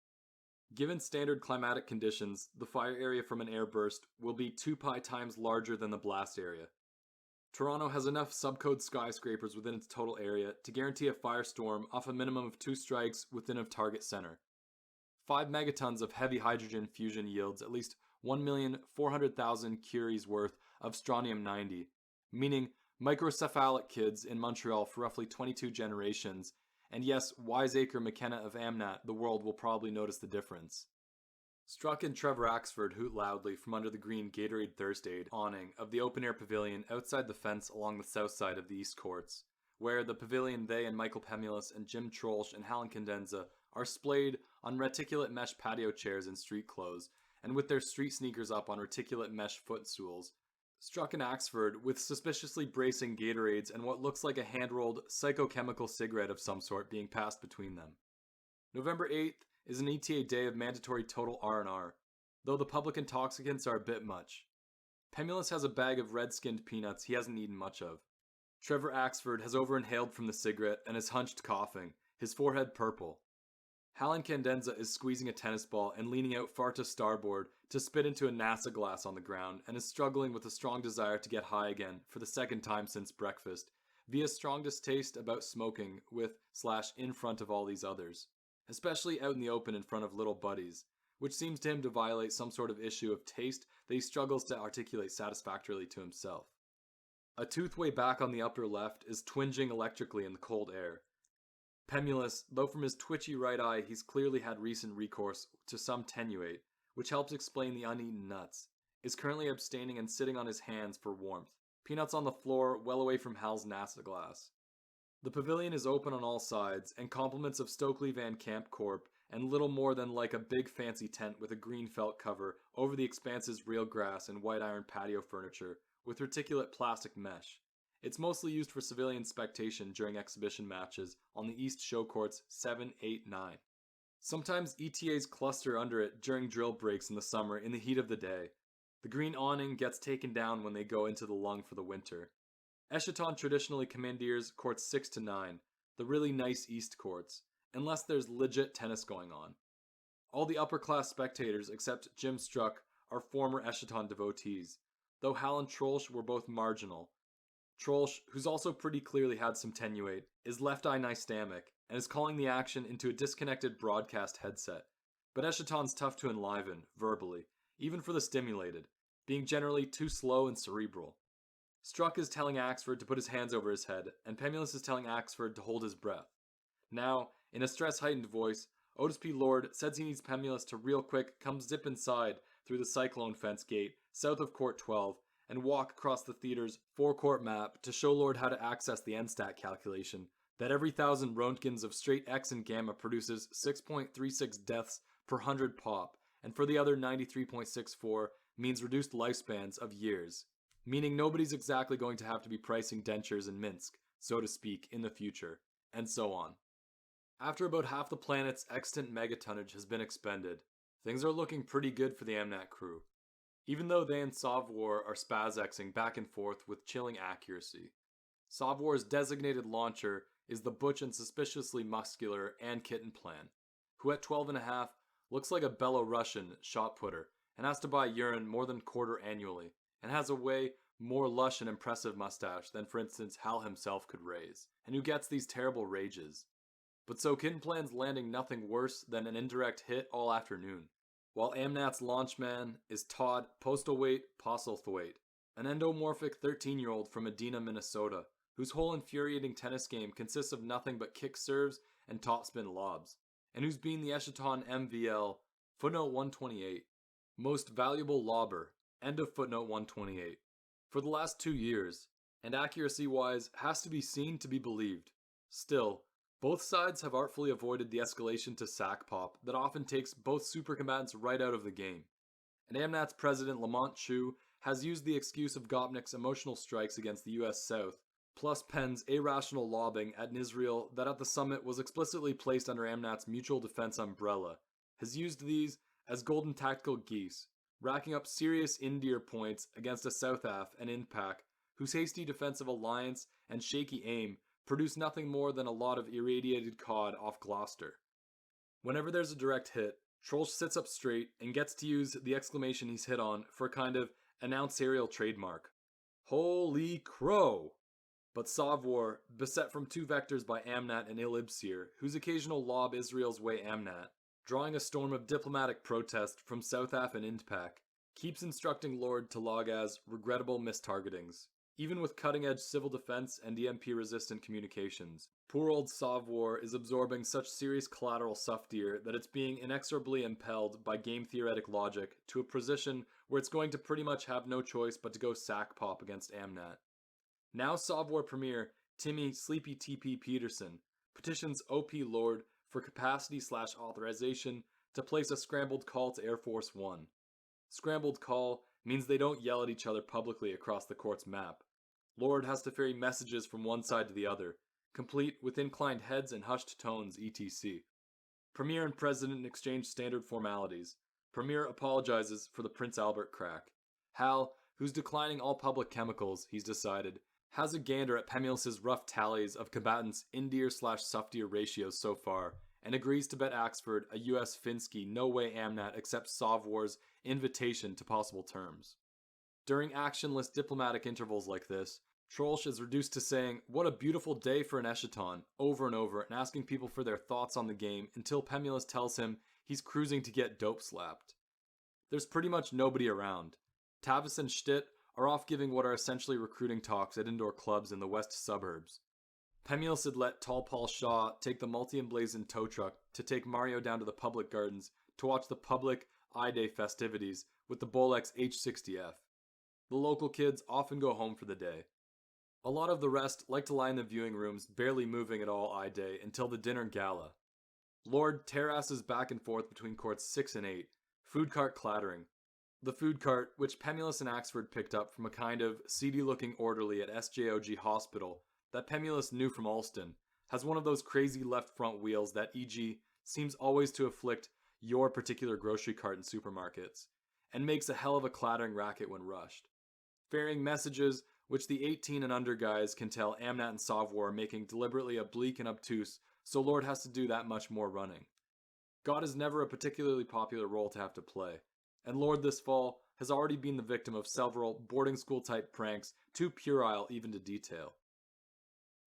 Given standard climatic conditions, the fire area from an airburst will be 2 pi times larger than the blast area. Toronto has enough subcode skyscrapers within its total area to guarantee a firestorm off a minimum of 2 strikes within a target center. 5 megatons of heavy hydrogen fusion yields at least 1,400,000 curies worth of strontium-90, meaning microcephalic kids in Montreal for roughly 22 generations, and yes, Wiseacre McKenna of Amnat, the world will probably notice the difference. Struck and Trevor Axford hoot loudly from under the green Gatorade Thirst Aid awning of the open-air pavilion outside the fence along the south side of the East Courts, where the pavilion they and Michael Pemulus and Jim Trolsch and Helen Condenza are splayed on reticulate mesh patio chairs in street clothes, and with their street sneakers up on reticulate mesh footstools. Struck and Axford with suspiciously bracing Gatorades and what looks like a hand-rolled psychochemical cigarette of some sort being passed between them. November 8th is an ETA day of mandatory total R&R, though the public intoxicants are a bit much. Pemulus has a bag of red-skinned peanuts he hasn't eaten much of. Trevor Axford has over-inhaled from the cigarette and is hunched coughing, his forehead purple. Helen Candenza is squeezing a tennis ball and leaning out far to starboard to spit into a NASA glass on the ground and is struggling with a strong desire to get high again for the second time since breakfast, via strong distaste about smoking with/in front of all these others, especially out in the open in front of little buddies, which seems to him to violate some sort of issue of taste that he struggles to articulate satisfactorily to himself. A tooth way back on the upper left is twinging electrically in the cold air. Pemulus, though from his twitchy right eye he's clearly had recent recourse to some tenuate, which helps explain the uneaten nuts, is currently abstaining and sitting on his hands for warmth, peanuts on the floor well away from Hal's NASA glass. The pavilion is open on all sides, and compliments of Stokely Van Camp Corp. And little more than like a big fancy tent with a green felt cover over the expanse's real grass and white iron patio furniture with reticulate plastic mesh. It's mostly used for civilian spectation during exhibition matches on the East Show Courts 7, 8, 9. Sometimes ETAs cluster under it during drill breaks in the summer in the heat of the day. The green awning gets taken down when they go into the lung for the winter. Eschaton traditionally commandeers courts 6 to 9, the really nice East courts, unless there's legit tennis going on. All the upper-class spectators except Jim Struck are former Eschaton devotees, though Hal and Trolsch were both marginal. Trolsch, who's also pretty clearly had some tenuate, is left-eye nystamic and is calling the action into a disconnected broadcast headset. But Eschaton's tough to enliven, verbally, even for the stimulated, being generally too slow and cerebral. Struck is telling Axford to put his hands over his head, and Pemulus is telling Axford to hold his breath. Now, in a stress-heightened voice, Otis P. Lord says he needs Pemulus to real quick come zip inside through the cyclone fence gate south of Court 12 and walk across the theater's four-court map to show Lord how to access the NSTAT calculation that every 1,000 Roentgens of straight X and gamma produces 6.36 deaths per 100 pop, and for the other 93.64 means reduced lifespans of years, meaning nobody's exactly going to have to be pricing dentures in Minsk, so to speak, in the future, and so on. After about half the planet's extant megatonnage has been expended, things are looking pretty good for the AMNAT crew, even though they and Savoir are spaz-Xing back and forth with chilling accuracy. Sauvoir's designated launcher is the butch and suspiciously muscular Ann Kittenplan, who at 12.5 looks like a Belarusian shot putter and has to buy urine more than quarter annually, and has a way more lush and impressive mustache than, for instance, Hal himself could raise, and who gets these terrible rages. But so Kittenplan's landing nothing worse than an indirect hit all afternoon, while AMNAT's launchman is Todd Postlethwaite Postlethwaite, an endomorphic 13-year-old from Medina, Minnesota, whose whole infuriating tennis game consists of nothing but kick serves and topspin lobs, and who's been the Eschaton MVL, footnote 128, most valuable lobber, end of footnote 128, for the last 2 years, and accuracy-wise has to be seen to be believed. Still, both sides have artfully avoided the escalation to sack pop that often takes both supercombatants right out of the game. And AMNAT's president Lamont Chu has used the excuse of Gopnik's emotional strikes against the US South, plus Penn's irrational lobbing at an Israel that at the summit was explicitly placed under AMNAT's mutual defense umbrella, has used these as golden tactical geese, racking up serious Indir points against a South Af and INPAC, whose hasty defensive alliance and shaky aim produce nothing more than a lot of irradiated cod off Gloucester. Whenever there's a direct hit, Trolsch sits up straight and gets to use the exclamation he's hit on for a kind of announcerial trademark. Holy crow! But Savoir, beset from two vectors by AMNAT and Ilibsir, whose occasional lob Israel's way AMNAT, drawing a storm of diplomatic protest from South Af and INPAC, keeps instructing Lord to log as regrettable mistargetings, even with cutting-edge civil defense and EMP-resistant communications, Poor old Sauvor is absorbing such serious collateral suftier that it's being inexorably impelled by game theoretic logic to a position where it's going to pretty much have no choice but to go sack pop against Amnat. Now Sauvor Premier Timmy Sleepy TP Peterson petitions OP Lord for capacity/authorization to place a scrambled call to Air Force One. Scrambled call means they don't yell at each other publicly across the court's map. Lord has to ferry messages from one side to the other, complete with inclined heads and hushed tones etc. Premier and President exchange standard formalities. Premier apologizes for the Prince Albert crack. Hal, who's declining all public chemicals, he's decided, has a gander at Pemulus's rough tallies of combatants' Indir/Suftier ratios so far, and agrees to bet Axford a US Finsky no way Amnat accepts Sauvor's invitation to possible terms. During actionless diplomatic intervals like this, Trollsch is reduced to saying, "What a beautiful day for an Eschaton," over and over, and asking people for their thoughts on the game until Pemulus tells him he's cruising to get dope slapped. There's pretty much nobody around. Tavis and Stitt are off giving what are essentially recruiting talks at indoor clubs in the west suburbs. Pemulus had let Tall Paul Shaw take the multi-emblazoned tow truck to take Mario down to the public gardens to watch the public I-Day festivities with the Bolex H60F. The local kids often go home for the day. A lot of the rest like to lie in the viewing rooms, barely moving at all I-Day until the dinner gala. Lord terrasses back and forth between courts 6 and 8, food cart clattering. The food cart, which Pemulus and Axford picked up from a kind of seedy-looking orderly at SJOG Hospital that Pemulus knew from Alston, has one of those crazy left front wheels that, e.g., seems always to afflict your particular grocery cart in supermarkets, and makes a hell of a clattering racket when rushed. Ferrying messages which the 18 and under guys can tell Amnat and Sauvor are making deliberately oblique and obtuse, so Lord has to do that much more running. God is never a particularly popular role to have to play, and Lord this fall has already been the victim of several boarding school type pranks too puerile even to detail.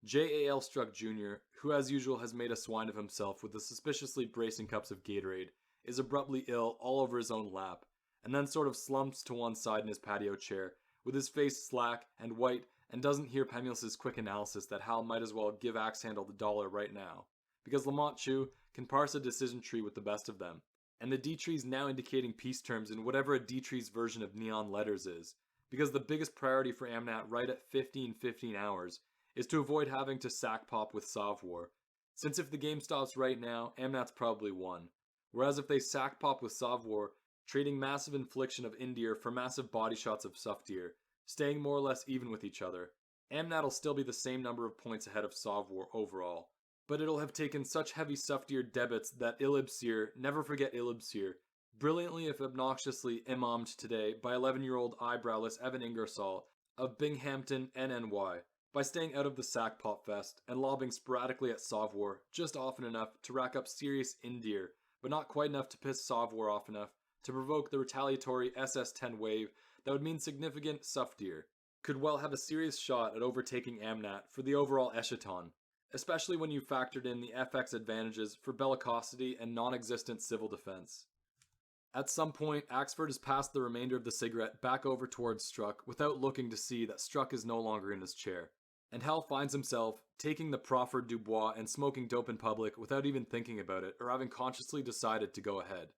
J.A.L. Struck Jr., who as usual has made a swine of himself with the suspiciously bracing cups of Gatorade, is abruptly ill all over his own lap, and then sort of slumps to one side in his patio chair, with his face slack and white, and doesn't hear Pemulus's quick analysis that Hal might as well give Axe-Handle the dollar right now, because Lamont Chu can parse a decision tree with the best of them, and the D-tree's now indicating peace terms in whatever a D-tree's version of neon letters is, because the biggest priority for Amnat right at 15 hours is to avoid having to sack pop with Sauvor, since if the game stops right now, Amnat's probably won, whereas if they sack pop with Sauvor, trading massive infliction of Indir for massive body shots of Suftir, staying more or less even with each other, Amnat'll still be the same number of points ahead of Sauvor overall, but it'll have taken such heavy Suftir debits that Ilibsir, never forget Ilibsir, brilliantly if obnoxiously imamed today by 11-year-old eyebrowless Evan Ingersoll of Binghamton, NNY, by staying out of the sack pop fest and lobbing sporadically at Sauvor just often enough to rack up serious Indir, but not quite enough to piss Sauvor off enough to provoke the retaliatory SS-10 wave that would mean significant Suftir, could well have a serious shot at overtaking Amnat for the overall Eschaton, especially when you factored in the FX advantages for bellicosity and non-existent civil defense. At some point, Axford has passed the remainder of the cigarette back over towards Struck without looking to see that Struck is no longer in his chair, and Hal finds himself taking the proffered Dubois and smoking dope in public without even thinking about it or having consciously decided to go ahead.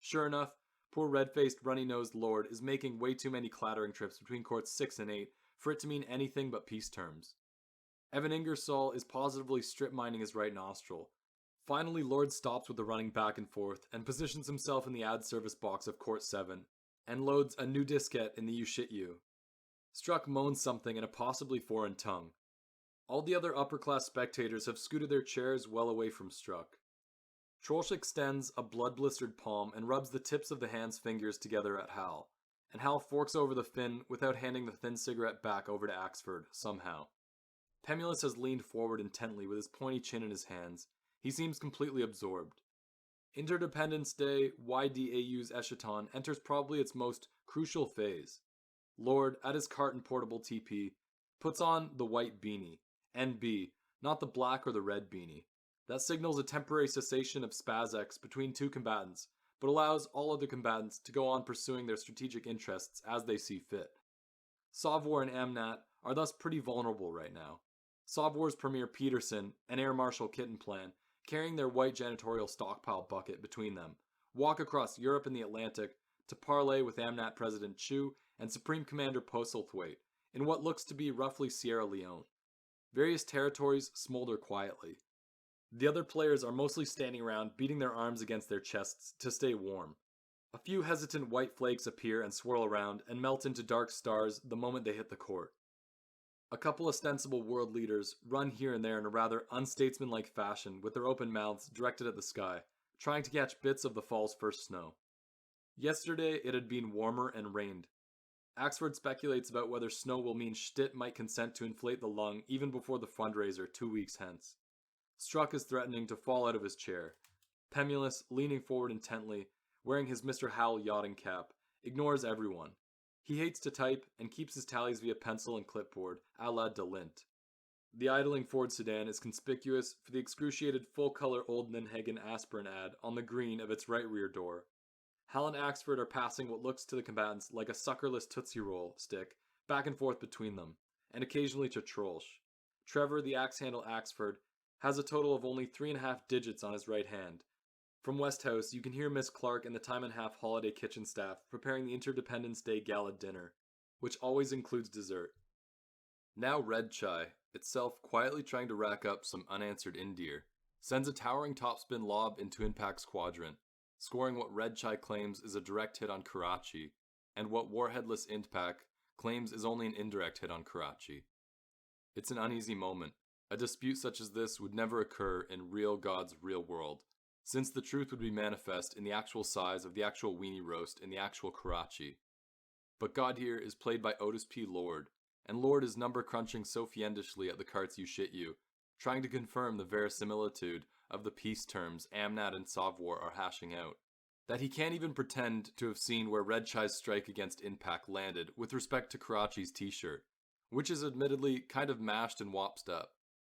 Sure enough, poor red-faced, runny-nosed Lord is making way too many clattering trips between courts 6 and 8 for it to mean anything but peace terms. Evan Ingersoll is positively strip-mining his right nostril. Finally, Lord stops with the running back and forth and positions himself in the ad service box of Court 7, and loads a new diskette in the You Shit You. Struck moans something in a possibly foreign tongue. All the other upper-class spectators have scooted their chairs well away from Struck. Trollsch extends a blood-blistered palm and rubs the tips of the hand's fingers together at Hal, and Hal forks over the fin without handing the thin cigarette back over to Axford, somehow. Pemulus has leaned forward intently with his pointy chin in his hands. He seems completely absorbed. Interdependence Day, YDAU's Eschaton enters probably its most crucial phase. Lord, at his cart and portable TP, puts on the white beanie, NB, not the black or the red beanie. That signals a temporary cessation of SpazX between two combatants, but allows all other combatants to go on pursuing their strategic interests as they see fit. Sauvor and Amnat are thus pretty vulnerable right now. Sauveurs Premier Peterson and Air Marshal Kittenplan, carrying their white janitorial stockpile bucket between them, walk across Europe and the Atlantic to parley with Amnat President Chu and Supreme Commander Postlethwaite in what looks to be roughly Sierra Leone. Various territories smolder quietly. The other players are mostly standing around beating their arms against their chests to stay warm. A few hesitant white flakes appear and swirl around and melt into dark stars the moment they hit the court. A couple ostensible world leaders run here and there in a rather unstatesmanlike fashion with their open mouths directed at the sky, trying to catch bits of the fall's first snow. Yesterday it had been warmer and rained. Axford speculates about whether snow will mean Stitt might consent to inflate the lung even before the fundraiser 2 weeks hence. Struck is threatening to fall out of his chair. Pemulus, leaning forward intently, wearing his Mr. Howell yachting cap, ignores everyone. He hates to type and keeps his tallies via pencil and clipboard, a la Delint. The idling Ford sedan is conspicuous for the excruciated full-color Old Ninhagen aspirin ad on the green of its right rear door. Hal and Axford are passing what looks to the combatants like a suckerless Tootsie Roll stick back and forth between them, and occasionally to Troelsch. Trevor, the axe-handle Axford, has a total of only 3.5 digits on his right hand. From Westhouse, you can hear Miss Clark and the Time and a Half holiday kitchen staff preparing the Interdependence Day gala dinner, which always includes dessert. Now Red Chai, itself quietly trying to rack up some unanswered Indir, sends a towering topspin lob into Impact's quadrant, scoring what Red Chai claims is a direct hit on Karachi, and what Warheadless Impact claims is only an indirect hit on Karachi. It's an uneasy moment. A dispute such as this would never occur in real God's real world, since the truth would be manifest in the actual size of the actual weenie roast in the actual Karachi. But God here is played by Otis P. Lord, and Lord is number crunching so fiendishly at the carts you shit you, trying to confirm the verisimilitude of the peace terms Amnat and Sauveur are hashing out, that he can't even pretend to have seen where Red Chai's strike against Impact landed with respect to Karachi's t-shirt, which is admittedly kind of mashed and wopsed up,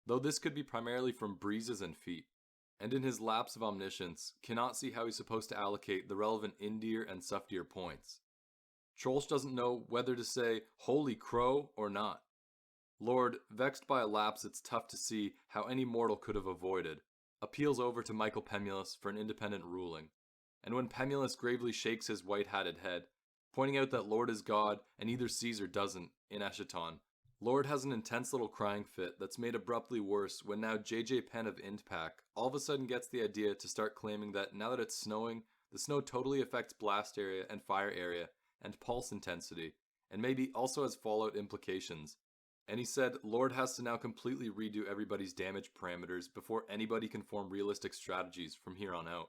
though this could be primarily from breezes and feet, and in his lapse of omniscience cannot see how he's supposed to allocate the relevant Indir and Sufdir points. Troelsch doesn't know whether to say holy crow or not. Lord, vexed by a lapse it's tough to see how any mortal could have avoided, appeals over to Michael Pemulus for an independent ruling, and when Pemulus gravely shakes his white-hatted head, pointing out that Lord is God and either sees or doesn't in Eschaton, Lord has an intense little crying fit that's made abruptly worse when now J.J. Penn of Intpac all of a sudden gets the idea to start claiming that now that it's snowing, the snow totally affects blast area and fire area and pulse intensity, and maybe also has fallout implications. And he said Lord has to now completely redo everybody's damage parameters before anybody can form realistic strategies from here on out.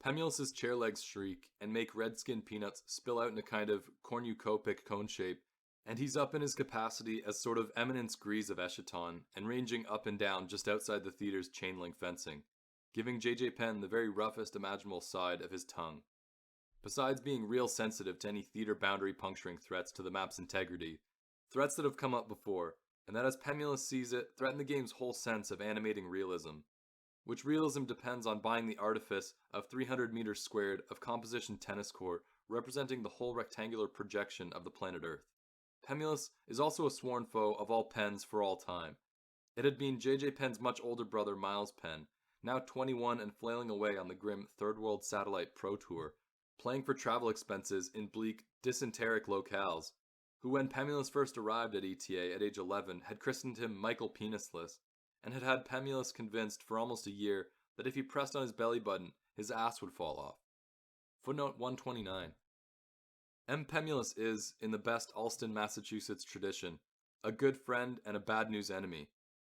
Pemulus's chair legs shriek and make red-skinned peanuts spill out in a kind of cornucopic cone shape, and he's up in his capacity as sort of eminence grise of Eschaton and ranging up and down just outside the theater's chain-link fencing, giving J.J. Penn the very roughest imaginable side of his tongue. Besides being real sensitive to any theater boundary puncturing threats to the map's integrity, threats that have come up before, and that as Pemulus sees it, threaten the game's whole sense of animating realism, which realism depends on buying the artifice of 300 meters squared of composition tennis court representing the whole rectangular projection of the planet Earth. Pemulus is also a sworn foe of all Penns for all time. It had been J.J. Penn's much older brother Miles Penn, now 21 and flailing away on the grim Third World Satellite Pro Tour, playing for travel expenses in bleak, dysenteric locales, who when Pemulus first arrived at ETA at age 11 had christened him Michael Penisless, and had had Pemulus convinced for almost a year that if he pressed on his belly button, his ass would fall off. Footnote 129. M. Pemulus is, in the best Allston, Massachusetts tradition, a good friend and a bad news enemy,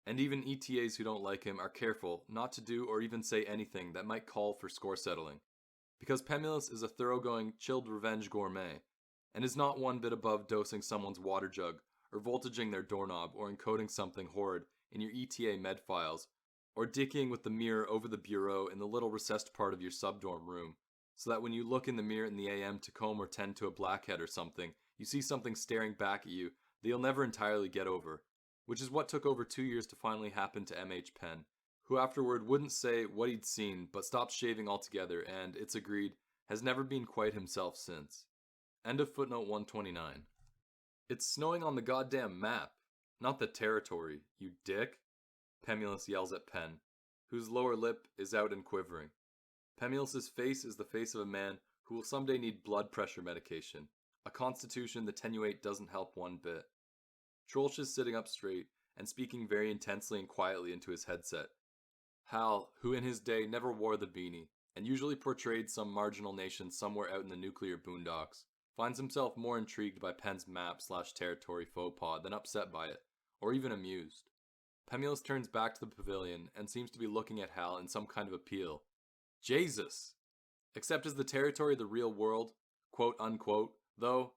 and even ETAs who don't like him are careful not to do or even say anything that might call for score settling, because Pemulus is a thoroughgoing chilled revenge gourmet, and is not one bit above dosing someone's water jug, or voltaging their doorknob, or encoding something horrid in your ETA med files, or dickeying with the mirror over the bureau in the little recessed part of your subdorm room, so that when you look in the mirror in the AM to comb or tend to a blackhead or something, you see something staring back at you that you'll never entirely get over, which is what took over 2 years to finally happen to M.H. Penn, who afterward wouldn't say what he'd seen but stopped shaving altogether and, it's agreed, has never been quite himself since. End of footnote 129. It's snowing on the goddamn map. Not the territory, you dick, Pemulus yells at Pen, whose lower lip is out and quivering. Pemulus's face is the face of a man who will someday need blood pressure medication, a constitution the tenuate doesn't help one bit. Trollsch is sitting up straight and speaking very intensely and quietly into his headset. Hal, who in his day never wore the beanie, and usually portrayed some marginal nation somewhere out in the nuclear boondocks, finds himself more intrigued by Pen's map/territory faux pas than upset by it, or even amused. Pemulus turns back to the pavilion and seems to be looking at Hal in some kind of appeal. Jesus! Except as the territory of the real world, quote unquote, though,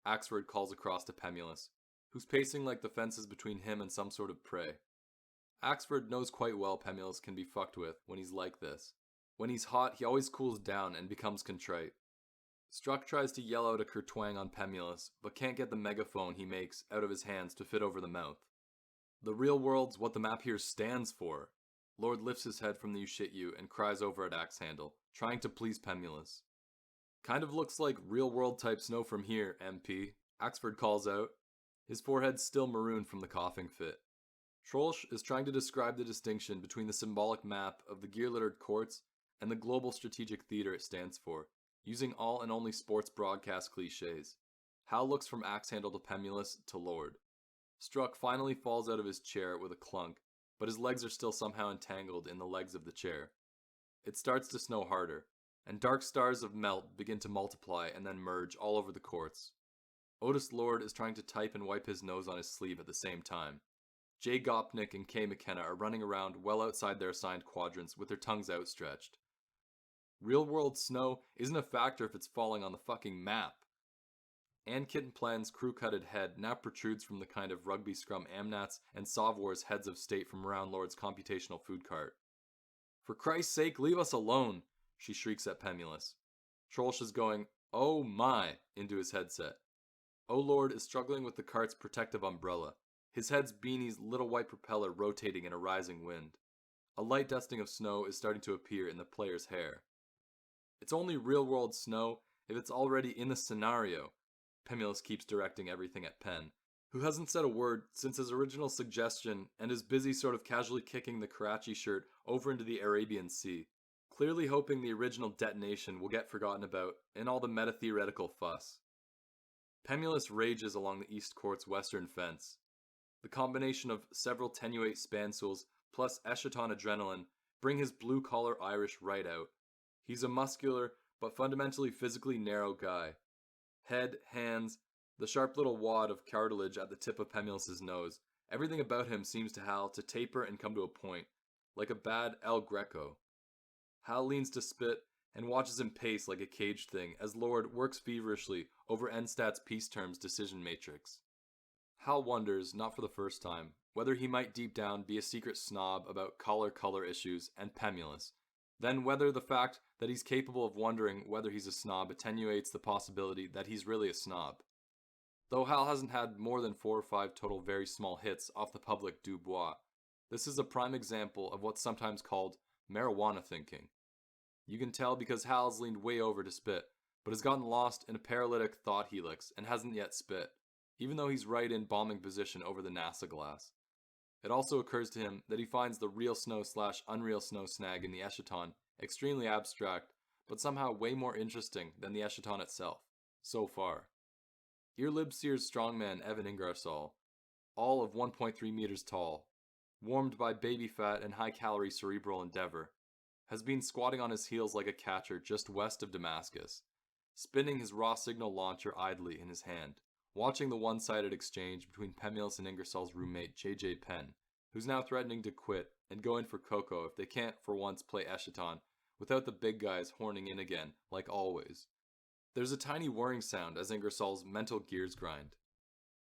Axford calls across to Pemulus, who's pacing like the fences between him and some sort of prey. Axford knows quite well Pemulus can be fucked with when he's like this. When he's hot, he always cools down and becomes contrite. Struck tries to yell out a kertwang on Pemulus, but can't get the megaphone he makes out of his hands to fit over the mouth. The real world's what the map here stands for. Lord lifts his head from the you shit you and cries over at Axe Handle, trying to please Pemulus. Kind of looks like real world type snow from here, MP, Axford calls out, his forehead still marooned from the coughing fit. Trollsch is trying to describe the distinction between the symbolic map of the gear-littered courts and the global strategic theater it stands for, using all and only sports broadcast cliches. Hal looks from Axe Handle to Pemulus to Lord. Struck finally falls out of his chair with a clunk, but his legs are still somehow entangled in the legs of the chair. It starts to snow harder, and dark stars of melt begin to multiply and then merge all over the courts. Otis Lord is trying to type and wipe his nose on his sleeve at the same time. Jay Gopnik and Kay McKenna are running around well outside their assigned quadrants with their tongues outstretched. Real-world snow isn't a factor if it's falling on the fucking map. Ann Kittenplan's crew-cutted head now protrudes from the kind of rugby scrum Amnats and Sovwar's heads of state from around Lord's computational food cart. For Christ's sake, leave us alone, she shrieks at Pemulus. Trollsch is going, oh my, into his headset. O Lord is struggling with the cart's protective umbrella, his head's beanie's little white propeller rotating in a rising wind. A light dusting of snow is starting to appear in the player's hair. It's only real-world snow if it's already in the scenario, Pemulus keeps directing everything at Pen, who hasn't said a word since his original suggestion and is busy sort of casually kicking the Karachi shirt over into the Arabian Sea, clearly hoping the original detonation will get forgotten about in all the meta-theoretical fuss. Pemulus rages along the East Court's western fence. The combination of several tenuate spansules plus Eschaton adrenaline bring his blue-collar Irish right out. He's a muscular, but fundamentally physically narrow guy. Head, hands, the sharp little wad of cartilage at the tip of Pemulus's nose, everything about him seems to Hal to taper and come to a point, like a bad El Greco. Hal leans to spit and watches him pace like a caged thing as Lord works feverishly over NSTAT's peace terms decision matrix. Hal wonders, not for the first time, whether he might deep down be a secret snob about color issues and Pemulus, then whether the fact that he's capable of wondering whether he's a snob attenuates the possibility that he's really a snob. Though Hal hasn't had more than 4 or 5 total very small hits off the public du bois, this is a prime example of what's sometimes called marijuana thinking. You can tell because Hal's leaned way over to spit, but has gotten lost in a paralytic thought helix and hasn't yet spit, even though he's right in bombing position over the NASA glass. It also occurs to him that he finds the real snow/unreal snow snag in the Eschaton extremely abstract, but somehow way more interesting than the Eschaton itself, so far. Earlibseer's strongman Evan Ingersoll, all of 1.3 meters tall, warmed by baby fat and high-calorie cerebral endeavor, has been squatting on his heels like a catcher just west of Damascus, spinning his raw signal launcher idly in his hand, watching the one-sided exchange between Pemulus and Ingersoll's roommate J.J. Penn, who's now threatening to quit and go in for Coco if they can't for once play Eschaton without the big guys horning in again, like always. There's a tiny whirring sound as Ingersoll's mental gears grind.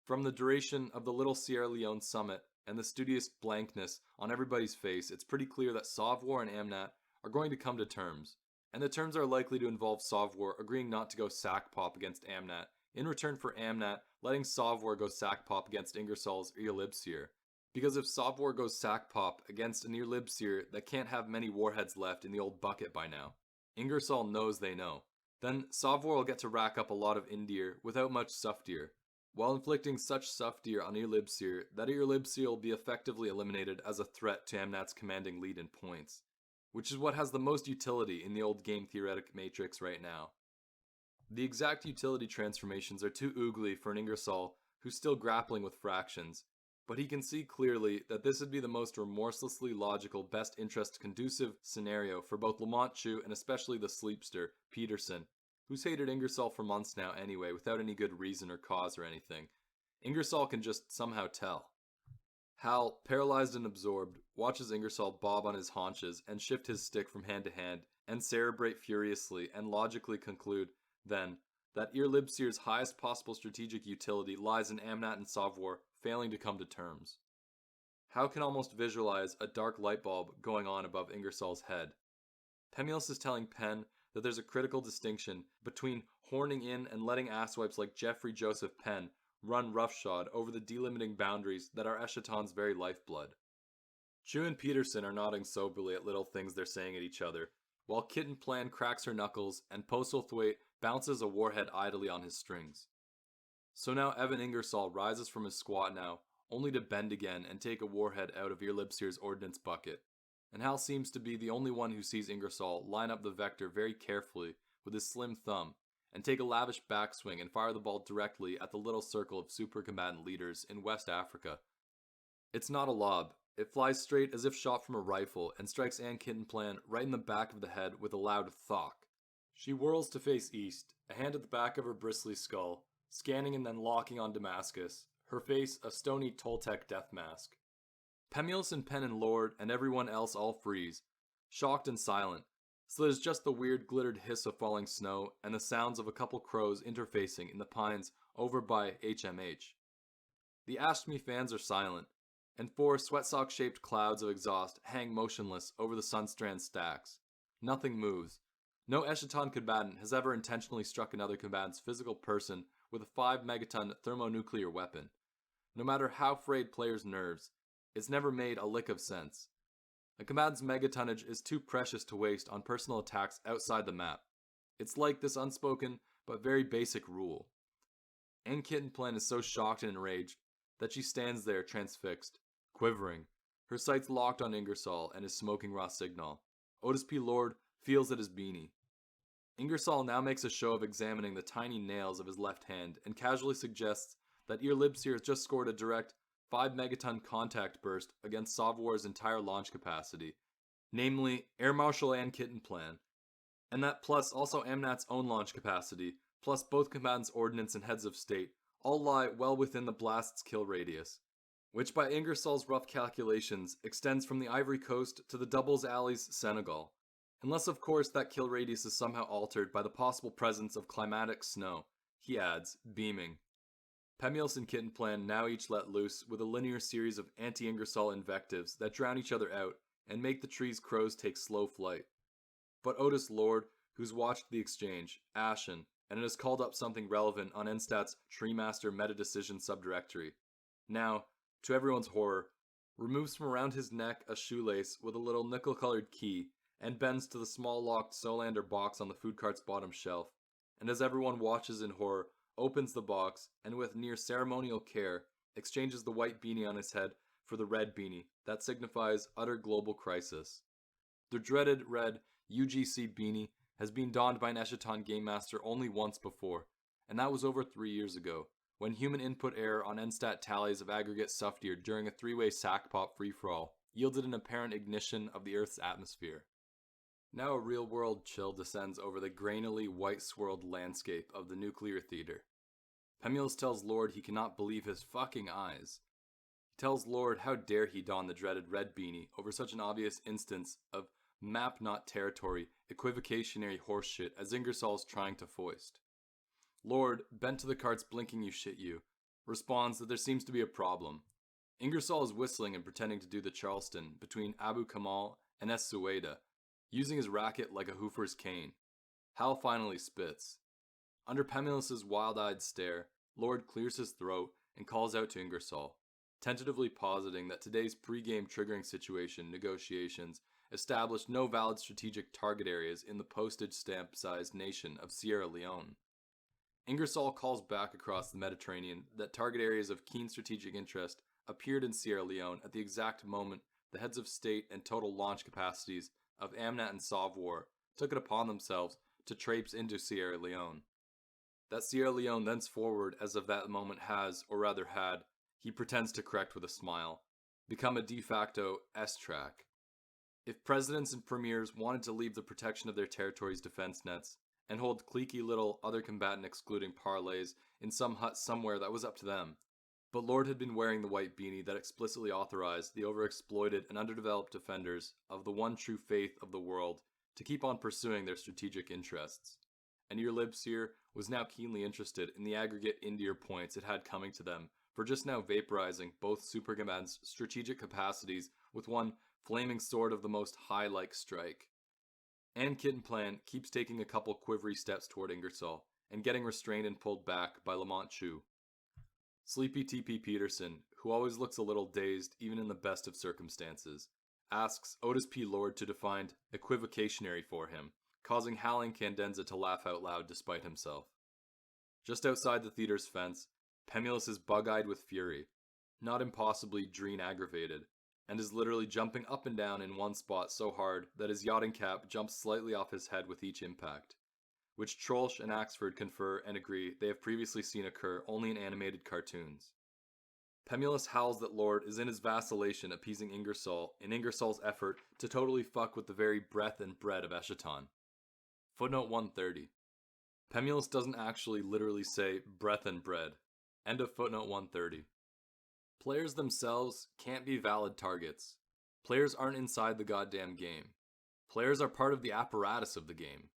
From the duration of the little Sierra Leone summit and the studious blankness on everybody's face, it's pretty clear that Sovwar and Amnat are going to come to terms, and the terms are likely to involve Sovwar agreeing not to go sack pop against Amnat in return for Amnat letting Sovwar go sack pop against Ingersoll's Earlibseer. Because if Sovwar goes sack pop against an Earlibseer that can't have many warheads left in the old bucket by now, Ingersoll knows they know, then Sovwar will get to rack up a lot of Indir without much Sufdir. while inflicting such suftir on Irlibsir that Irlibsir will be effectively eliminated as a threat to Amnat's commanding lead in points, which is what has the most utility in the old game theoretic matrix right now. The exact utility transformations are too oogly for an Ingersoll who's still grappling with fractions, but he can see clearly that this would be the most remorselessly logical, best interest conducive scenario for both Lamont Chu and especially the sleepster, Peterson, who's hated Ingersoll for months now anyway without any good reason or cause or anything. Ingersoll can just somehow tell. Hal, paralyzed and absorbed, watches Ingersoll bob on his haunches and shift his stick from hand to hand and cerebrate furiously and logically conclude, then, that Irlibsir's highest possible strategic utility lies in Amnat and Sauvor failing to come to terms. Hal can almost visualize a dark light bulb going on above Ingersoll's head. Pemulus is telling Penn that there's a critical distinction between horning in and letting asswipes like Jeffrey Joseph Penn run roughshod over the delimiting boundaries that are Eschaton's very lifeblood. Chu and Peterson are nodding soberly at little things they're saying at each other, while Kitten Plan cracks her knuckles and Postlethwaite bounces a warhead idly on his strings. So now Evan Ingersoll rises from his squat now, only to bend again and take a warhead out of Irlibsir's ordnance bucket, and Hal seems to be the only one who sees Ingersoll line up the vector very carefully with his slim thumb, and take a lavish backswing and fire the ball directly at the little circle of supercombatant leaders in West Africa. It's not a lob. It flies straight as if shot from a rifle and strikes Ann Kittenplan right in the back of the head with a loud thock. She whirls to face east, a hand at the back of her bristly skull, scanning and then locking on Damascus, her face a stony Toltec death mask. Pemulus and Penn and Lord and everyone else all freeze, shocked and silent, so there's just the weird glittered hiss of falling snow and the sounds of a couple crows interfacing in the pines over by HMH. The Ashme fans are silent, and 4 sweatsock-shaped clouds of exhaust hang motionless over the Sunstrand stacks. Nothing moves. No Eschaton combatant has ever intentionally struck another combatant's physical person with a 5-megaton thermonuclear weapon. No matter how frayed players' nerves, it's never made a lick of sense. A combatant's megatonnage is too precious to waste on personal attacks outside the map. It's like this unspoken but very basic rule. Ann Kittenplan is so shocked and enraged that she stands there transfixed, quivering, her sights locked on Ingersoll and his smoking raw signal. Otis P. Lord feels at his beanie. Ingersoll now makes a show of examining the tiny nails of his left hand and casually suggests that Irlibsir has just scored a direct 5-megaton contact burst against Sauvor's entire launch capacity, namely Air Marshal Ann Kittenplan, and that plus also Amnat's own launch capacity, plus both combatants' ordnance and heads of state, all lie well within the blast's kill radius, which by Ingersoll's rough calculations extends from the Ivory Coast to the Doubles Alleys, Senegal, unless of course that kill radius is somehow altered by the possible presence of climatic snow, he adds, beaming. Pemulus and Kittenplan now each let loose with a linear series of anti-Ingersoll invectives that drown each other out and make the tree's crows take slow flight. But Otis Lord, who's watched the exchange, ashen, and has called up something relevant on NSTAT's Treemaster meta-decision subdirectory, now, to everyone's horror, removes from around his neck a shoelace with a little nickel-colored key and bends to the small locked Solander box on the food cart's bottom shelf, and as everyone watches in horror, opens the box, and with near ceremonial care, exchanges the white beanie on his head for the red beanie that signifies utter global crisis. The dreaded red UGC beanie has been donned by an Eschaton Game Master only once before, and that was over 3 years ago, when human input error on NSTAT tallies of aggregate suftir during a 3-way sack pop free-for-all yielded an apparent ignition of the Earth's atmosphere. Now a real-world chill descends over the grainily white-swirled landscape of the nuclear theater. Pemulus tells Lord he cannot believe his fucking eyes. He tells Lord how dare he don the dreaded red beanie over such an obvious instance of map not territory equivocationary horseshit as Ingersoll's trying to foist. Lord, bent to the cart's blinking you shit you, responds that there seems to be a problem. Ingersoll is whistling and pretending to do the Charleston between Abu Kamal and Es Sueda, using his racket like a hoofer's cane. Hal finally spits. Under Pemulus's wild-eyed stare, Lord clears his throat and calls out to Ingersoll, tentatively positing that today's pre-game triggering situation negotiations established no valid strategic target areas in the postage stamp-sized nation of Sierra Leone. Ingersoll calls back across the Mediterranean that target areas of keen strategic interest appeared in Sierra Leone at the exact moment the heads of state and total launch capacities of Amnat and Savoir took it upon themselves to traipse into Sierra Leone. That Sierra Leone thenceforward as of that moment has, or rather had, he pretends to correct with a smile, become a de facto S-track. If presidents and premiers wanted to leave the protection of their territory's defense nets and hold cliquey little other combatant excluding parlays in some hut somewhere, that was up to them. But Lord had been wearing the white beanie that explicitly authorized the overexploited and underdeveloped defenders of the one true faith of the world to keep on pursuing their strategic interests. And Ear Libseer was now keenly interested in the aggregate Indier points it had coming to them for just now vaporizing both supercombatants' strategic capacities with one flaming sword of the most high-like strike. And Kit and Plan keeps taking a couple quivery steps toward Ingersoll and getting restrained and pulled back by Lamont Chu. Sleepy T.P. Peterson, who always looks a little dazed even in the best of circumstances, asks Otis P. Lord to define equivocationary for him, causing Howling Candenza to laugh out loud despite himself. Just outside the theater's fence, Pemulus is bug-eyed with fury, not impossibly Dreen-aggravated, and is literally jumping up and down in one spot so hard that his yachting cap jumps slightly off his head with each impact, which Trolsch and Axford confer and agree they have previously seen occur only in animated cartoons. Pemulus howls that Lord is in his vacillation appeasing Ingersoll in Ingersoll's effort to totally fuck with the very breath and bread of Eschaton. Footnote 130. Pemulus doesn't actually literally say breath and bread. End of footnote 130. Players themselves can't be valid targets. Players aren't inside the goddamn game. Players are part of the apparatus of the game.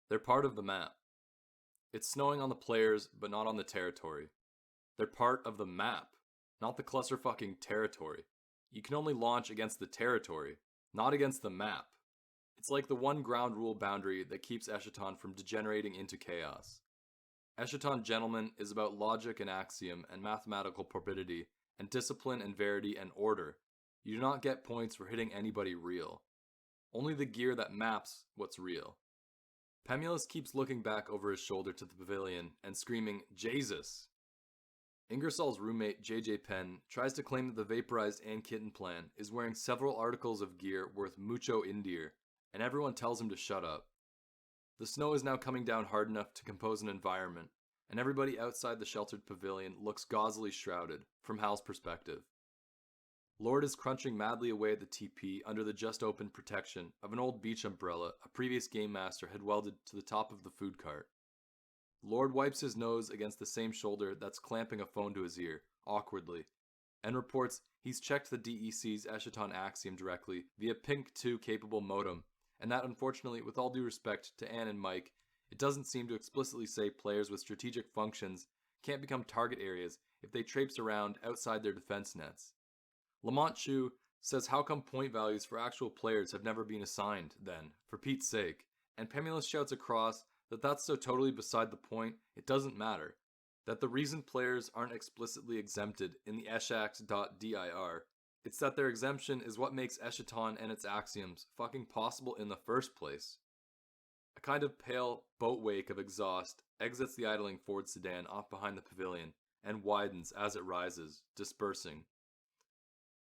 They're part of the map. It's snowing on the players, but not on the territory. They're part of the map, not the clusterfucking territory. You can only launch against the territory, not against the map. It's like the one ground rule boundary that keeps Eschaton from degenerating into chaos. Eschaton Gentleman is about logic and axiom and mathematical probability and discipline and verity and order. You do not get points for hitting anybody real. Only the gear that maps what's real. Pemulus keeps looking back over his shoulder to the pavilion and screaming, Jesus! Ingersoll's roommate, J.J. Penn, tries to claim that the vaporized Ann Kitten Plan is wearing several articles of gear worth mucho Indier, and everyone tells him to shut up. The snow is now coming down hard enough to compose an environment, and everybody outside the sheltered pavilion looks gauzily shrouded, from Hal's perspective. Lord is crunching madly away at the TP under the just-opened protection of an old beach umbrella a previous game master had welded to the top of the food cart. Lord wipes his nose against the same shoulder that's clamping a phone to his ear, awkwardly, and reports he's checked the DEC's Eschaton Axiom directly via Pink 2 capable modem, and that unfortunately, with all due respect to Ann and Mike, it doesn't seem to explicitly say players with strategic functions can't become target areas if they traipse around outside their defense nets. Lamont Chu says how come point values for actual players have never been assigned, then, for Pete's sake, and Pemulus shouts across that that's so totally beside the point it doesn't matter, that the reason players aren't explicitly exempted in the eschax.dir, it's that their exemption is what makes Eschaton and its axioms fucking possible in the first place. A kind of pale boat wake of exhaust exits the idling Ford sedan off behind the pavilion and widens as it rises, dispersing.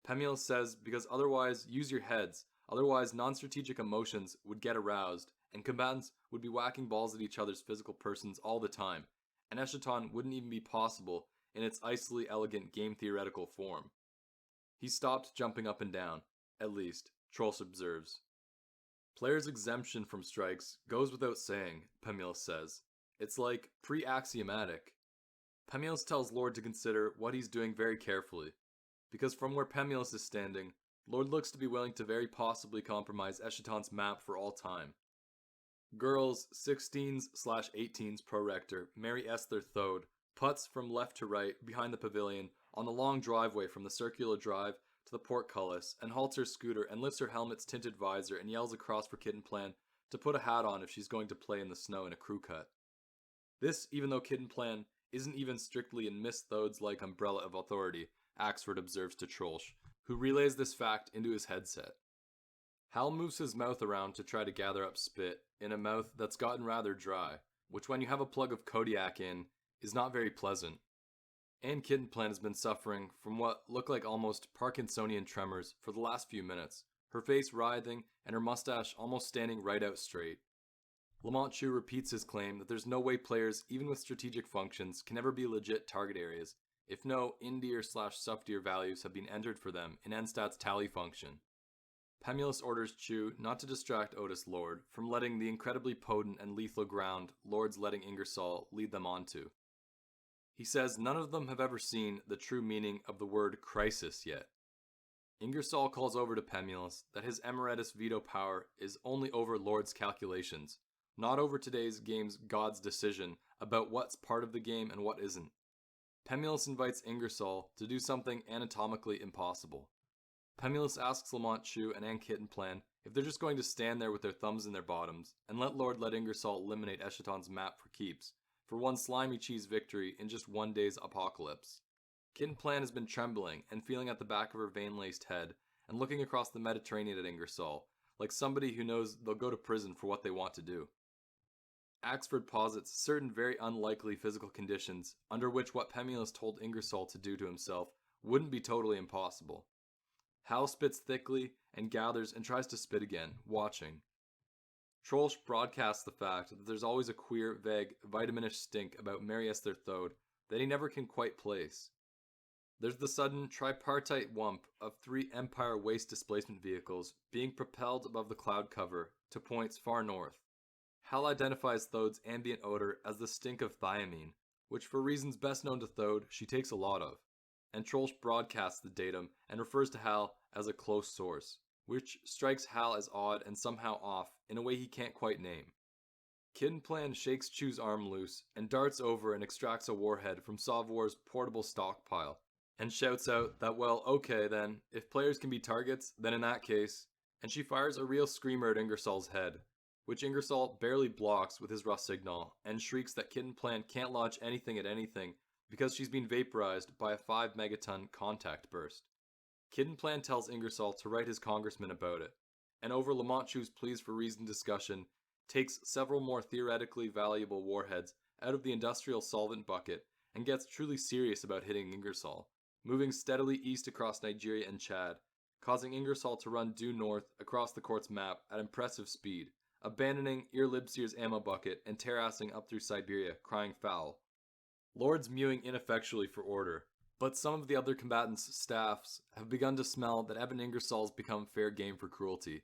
Pemulus says because otherwise use your heads, otherwise non-strategic emotions would get aroused and combatants would be whacking balls at each other's physical persons all the time, and Eschaton wouldn't even be possible in its icily elegant game-theoretical form. He stopped jumping up and down, at least, Trolsch observes. Players' exemption from strikes goes without saying, Pemulus says. It's like pre-axiomatic. Pemulus tells Lord to consider what he's doing very carefully, because from where Pemulus is standing, Lord looks to be willing to very possibly compromise Eschaton's map for all time. Girls 16s/18s pro-rector Mary Esther Thode putts from left to right behind the pavilion on the long driveway from the circular drive to the portcullis and halts her scooter and lifts her helmet's tinted visor and yells across for Kitten Plan to put a hat on if she's going to play in the snow in a crew cut. This even though Kitten Plan isn't even strictly in Miss Thode's like umbrella of authority, Axford observes to Trolsch, who relays this fact into his headset. Hal moves his mouth around to try to gather up spit in a mouth that's gotten rather dry, which when you have a plug of Kodiak in, is not very pleasant. Anne Kittenplan has been suffering from what look like almost Parkinsonian tremors for the last few minutes, her face writhing and her mustache almost standing right out straight. Lamont Chu repeats his claim that there's no way players, even with strategic functions, can ever be legit target areas if no in-deer/suf-deer values have been entered for them in NSTAT's tally function. Pemulus orders Chu not to distract Otis Lord from letting the incredibly potent and lethal ground Lord's letting Ingersoll lead them onto. He says none of them have ever seen the true meaning of the word crisis yet. Ingersoll calls over to Pemulus that his emeritus veto power is only over Lord's calculations, not over today's game's God's decision about what's part of the game and what isn't. Pemulus invites Ingersoll to do something anatomically impossible. Pemulus asks Lamont Chu and Anne Kittenplan if they're just going to stand there with their thumbs in their bottoms and let Ingersoll eliminate Eschaton's map for keeps for one slimy cheese victory in just one day's apocalypse. Kittenplan has been trembling and feeling at the back of her vein-laced head and looking across the Mediterranean at Ingersoll, like somebody who knows they'll go to prison for what they want to do. Axford posits certain very unlikely physical conditions under which what Pemulus told Ingersoll to do to himself wouldn't be totally impossible. Hal spits thickly and gathers and tries to spit again, watching. Troelsch broadcasts the fact that there's always a queer, vague, vitaminish stink about Mary Esther Thode that he never can quite place. There's the sudden tripartite whump of 3 Empire waste displacement vehicles being propelled above the cloud cover to points far north. Hal identifies Thode's ambient odor as the stink of thiamine, which for reasons best known to Thode, she takes a lot of. And Troelsch broadcasts the datum and refers to Hal as a close source, which strikes Hal as odd and somehow off in a way he can't quite name. Kittenplan shakes Chu's arm loose and darts over and extracts a warhead from Sauvor's portable stockpile, and shouts out that, well, okay then, if players can be targets, then in that case, and she fires a real screamer at Ingersoll's head, which Ingersoll barely blocks with his Rossignol, and shrieks that Kittenplan can't launch anything at anything because she's been vaporized by a 5 megaton contact burst. Kittenplan tells Ingersoll to write his congressman about it, and over Lamont Chu's pleas for reasoned discussion, takes several more theoretically valuable warheads out of the industrial solvent bucket and gets truly serious about hitting Ingersoll, moving steadily east across Nigeria and Chad, causing Ingersoll to run due north across the court's map at impressive speed, abandoning Irlibsir's ammo bucket and terrassing up through Siberia, crying foul. Lord's mewing ineffectually for order, but some of the other combatants' staffs have begun to smell that Evan Ingersoll's become fair game for cruelty.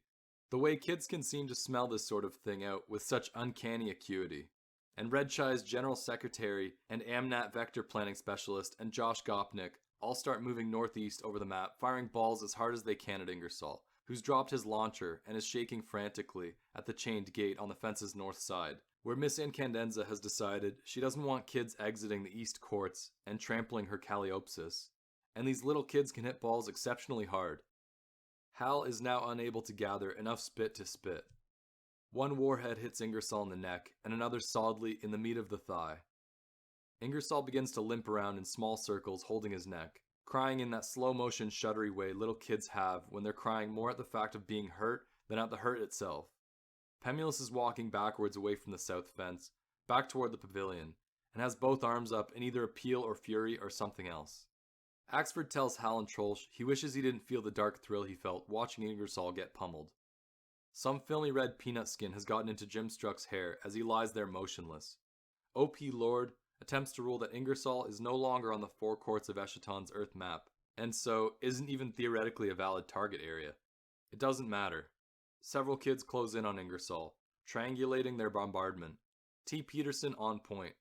The way kids can seem to smell this sort of thing out with such uncanny acuity. And Red Chai's general secretary and AMNAT vector planning specialist and Josh Gopnik all start moving northeast over the map, firing balls as hard as they can at Ingersoll, who's dropped his launcher and is shaking frantically at the chained gate on the fence's north side, where Miss Incandenza has decided she doesn't want kids exiting the east courts and trampling her Calliopesis, and these little kids can hit balls exceptionally hard. Hal is now unable to gather enough spit to spit. One warhead hits Ingersoll in the neck, and another solidly in the meat of the thigh. Ingersoll begins to limp around in small circles holding his neck, crying in that slow-motion shuddery way little kids have when they're crying more at the fact of being hurt than at the hurt itself. Pemulus is walking backwards away from the south fence, back toward the pavilion, and has both arms up in either appeal or fury or something else. Axford tells Hal and Troelsch he wishes he didn't feel the dark thrill he felt watching Ingersoll get pummeled. Some filmy red peanut skin has gotten into Jim Struck's hair as he lies there motionless. O.P. Lord attempts to rule that Ingersoll is no longer on the four courts of Eschaton's Earth map, and so isn't even theoretically a valid target area. It doesn't matter. Several kids close in on Ingersoll, triangulating their bombardment. T. Peterson on point.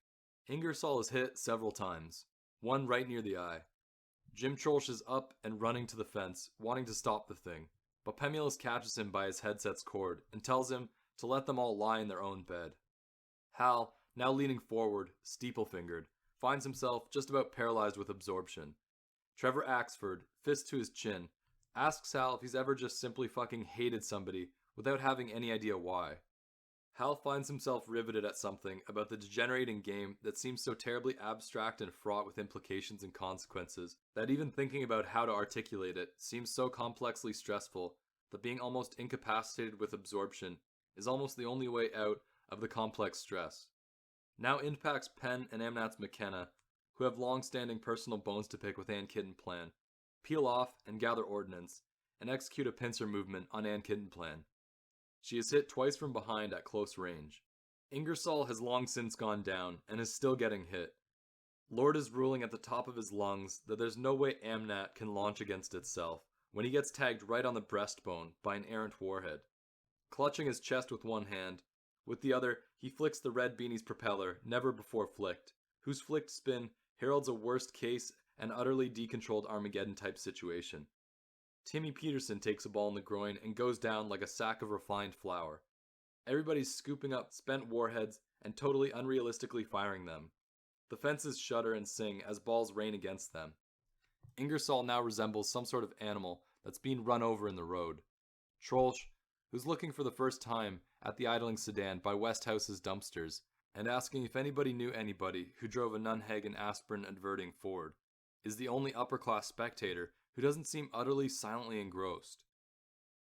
Ingersoll is hit several times, one right near the eye. Jim Troelsch is up and running to the fence, wanting to stop the thing, but Pemulus catches him by his headset's cord and tells him to let them all lie in their own bed. Hal, now leaning forward, steeple-fingered, finds himself just about paralyzed with absorption. Trevor Axford, fist to his chin, asks Hal if he's ever just simply fucking hated somebody without having any idea why. Hal finds himself riveted at something about the degenerating game that seems so terribly abstract and fraught with implications and consequences that even thinking about how to articulate it seems so complexly stressful that being almost incapacitated with absorption is almost the only way out of the complex stress. Now impacts Penn and Amnats McKenna, who have long-standing personal bones to pick with Ann Kittenplan, peel off and gather ordnance, and execute a pincer movement on Ann Kittenplan. She is hit twice from behind at close range. Ingersoll has long since gone down and is still getting hit. Lord is ruling at the top of his lungs that there's no way Amnat can launch against itself when he gets tagged right on the breastbone by an errant warhead. Clutching his chest with one hand, with the other he flicks the red beanie's propeller never before flicked, whose flicked spin heralds a worst case and utterly decontrolled Armageddon type situation. Timmy Peterson takes a ball in the groin and goes down like a sack of refined flour. Everybody's scooping up spent warheads and totally unrealistically firing them. The fences shudder and sing as balls rain against them. Ingersoll now resembles some sort of animal that's being run over in the road. Troelsch, who's looking for the first time at the idling sedan by Westhouse's dumpsters and asking if anybody knew anybody who drove a Nunhagen Aspirin adverting Ford, is the only upper-class spectator who doesn't seem utterly silently engrossed.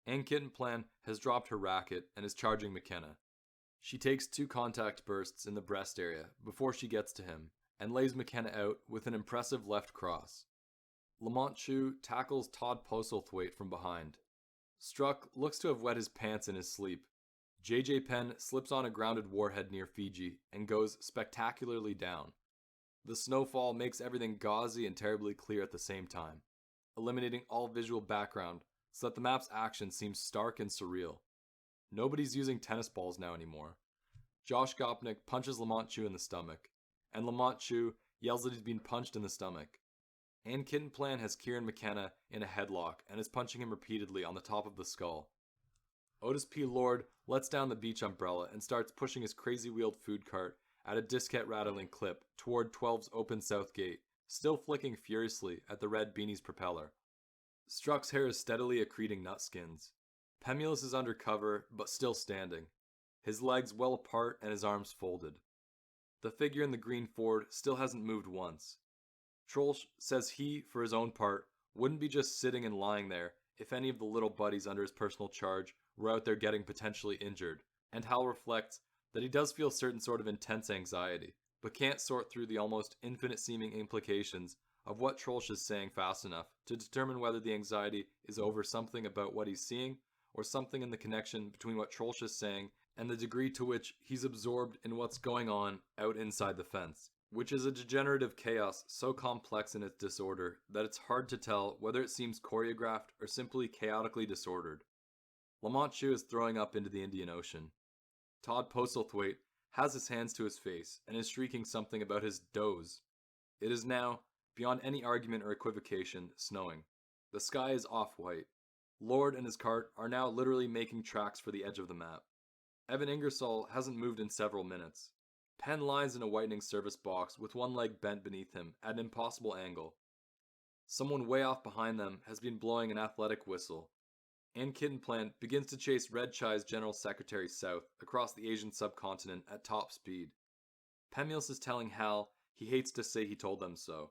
Ann Kittenplan has dropped her racket and is charging McKenna. She takes 2 contact bursts in the breast area before she gets to him and lays McKenna out with an impressive left cross. Lamont Chu tackles Todd Postlethwaite from behind. Struck looks to have wet his pants in his sleep. J.J. Penn slips on a grounded warhead near Fiji and goes spectacularly down. The snowfall makes everything gauzy and terribly clear at the same time, eliminating all visual background so that the map's action seems stark and surreal. Nobody's using tennis balls now anymore. Josh Gopnik punches Lamont Chu in the stomach, and Lamont Chu yells that he's been punched in the stomach. Ann Kittenplan has Kieran McKenna in a headlock and is punching him repeatedly on the top of the skull. Otis P. Lord lets down the beach umbrella and starts pushing his crazy-wheeled food cart at a diskette-rattling clip toward 12's open south gate, still flicking furiously at the red beanie's propeller. Struck's hair is steadily accreting nutskins. Pemulus is under cover, but still standing, his legs well apart and his arms folded. The figure in the green Ford still hasn't moved once. Troelsch says he, for his own part, wouldn't be just sitting and lying there if any of the little buddies under his personal charge were out there getting potentially injured, and Hal reflects that he does feel certain sort of intense anxiety, but can't sort through the almost infinite-seeming implications of what Troelsch is saying fast enough to determine whether the anxiety is over something about what he's seeing, or something in the connection between what Troelsch is saying and the degree to which he's absorbed in what's going on out inside the fence, which is a degenerative chaos so complex in its disorder that it's hard to tell whether it seems choreographed or simply chaotically disordered. Lamont Chu is throwing up into the Indian Ocean. Todd Postlethwaite has his hands to his face and is shrieking something about his doze. It is now, beyond any argument or equivocation, snowing. The sky is off-white. Lord and his cart are now literally making tracks for the edge of the map. Evan Ingersoll hasn't moved in several minutes. Penn lies in a whitening service box with one leg bent beneath him at an impossible angle. Someone way off behind them has been blowing an athletic whistle. Ann Kittenplan begins to chase Red Chai's General Secretary south across the Asian subcontinent at top speed. Pemulus is telling Hal he hates to say he told them so.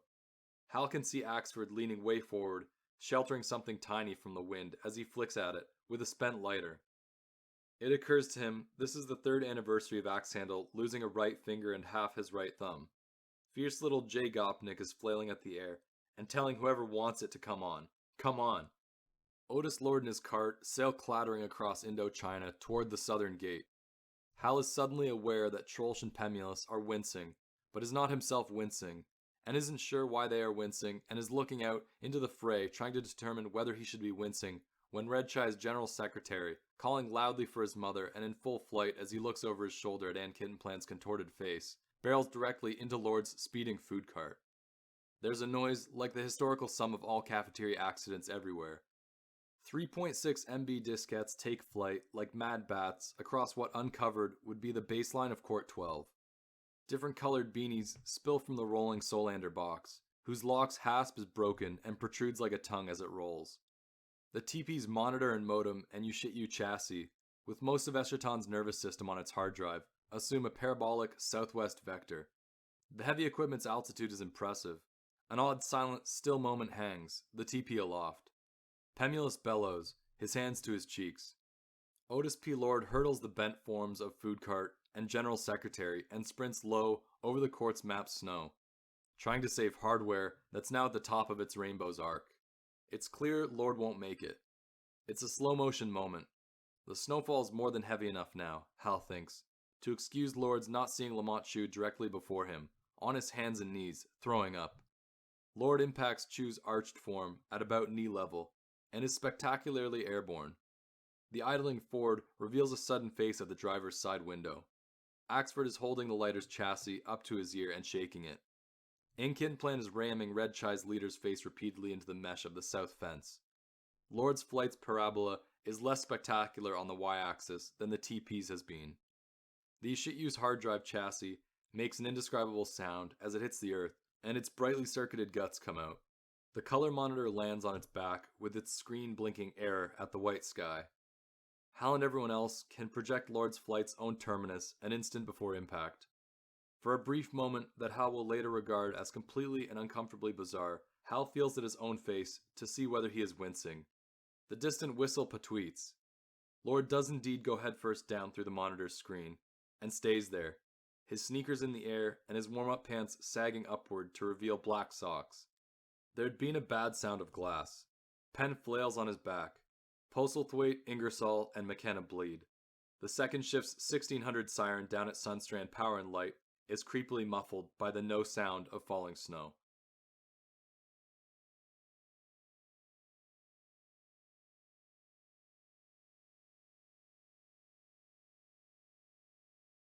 Hal can see Axford leaning way forward, sheltering something tiny from the wind as he flicks at it with a spent lighter. It occurs to him this is the 3rd anniversary of Axhandle losing a right finger and half his right thumb. Fierce little Jay Gopnik is flailing at the air and telling whoever wants it to come on. Come on. Otis Lord and his cart sail clattering across Indochina toward the southern gate. Hal is suddenly aware that Troelsch and Pemulus are wincing, but is not himself wincing, and isn't sure why they are wincing, and is looking out into the fray trying to determine whether he should be wincing when Red Chai's General Secretary, calling loudly for his mother and in full flight as he looks over his shoulder at Ann Kittenplan's contorted face, barrels directly into Lord's speeding food cart. There's a noise like the historical sum of all cafeteria accidents everywhere. 3.6 MB diskettes take flight like mad bats across what uncovered would be the baseline of Court 12. Different colored beanies spill from the rolling Solander box, whose lock's hasp is broken and protrudes like a tongue as it rolls. The TP's monitor and modem and you chassis, with most of Eschaton's nervous system on its hard drive, assume a parabolic southwest vector. The heavy equipment's altitude is impressive. An odd silent still moment hangs, the TP aloft. Pemulus bellows, his hands to his cheeks. Otis P. Lord hurdles the bent forms of food cart and General Secretary and sprints low over the court's mapped snow, trying to save hardware that's now at the top of its rainbow's arc. It's clear Lord won't make it. It's a slow-motion moment. The snowfall's more than heavy enough now, Hal thinks, to excuse Lord's not seeing Lamont Chew directly before him, on his hands and knees, throwing up. Lord impacts Chew's arched form at about knee level, and is spectacularly airborne. The idling Ford reveals a sudden face at the driver's side window. Axford is holding the lighter's chassis up to his ear and shaking it. Inkinplan is ramming Red Chai's leader's face repeatedly into the mesh of the south fence. Lord's flight's parabola is less spectacular on the y-axis than the TP's has been. The shit-use hard drive chassis makes an indescribable sound as it hits the earth, and its brightly circuited guts come out. The color monitor lands on its back with its screen blinking error at the white sky. Hal and everyone else can project Lord's flight's own terminus an instant before impact. For a brief moment that Hal will later regard as completely and uncomfortably bizarre, Hal feels at his own face to see whether he is wincing. The distant whistle patweets. Lord does indeed go headfirst down through the monitor's screen, and stays there, his sneakers in the air and his warm-up pants sagging upward to reveal black socks. There'd been a bad sound of glass. Penn flails on his back. Postlethwaite, Ingersoll, and McKenna bleed. The second shift's 1600 siren down at Sunstrand Power and Light is creepily muffled by the no sound of falling snow.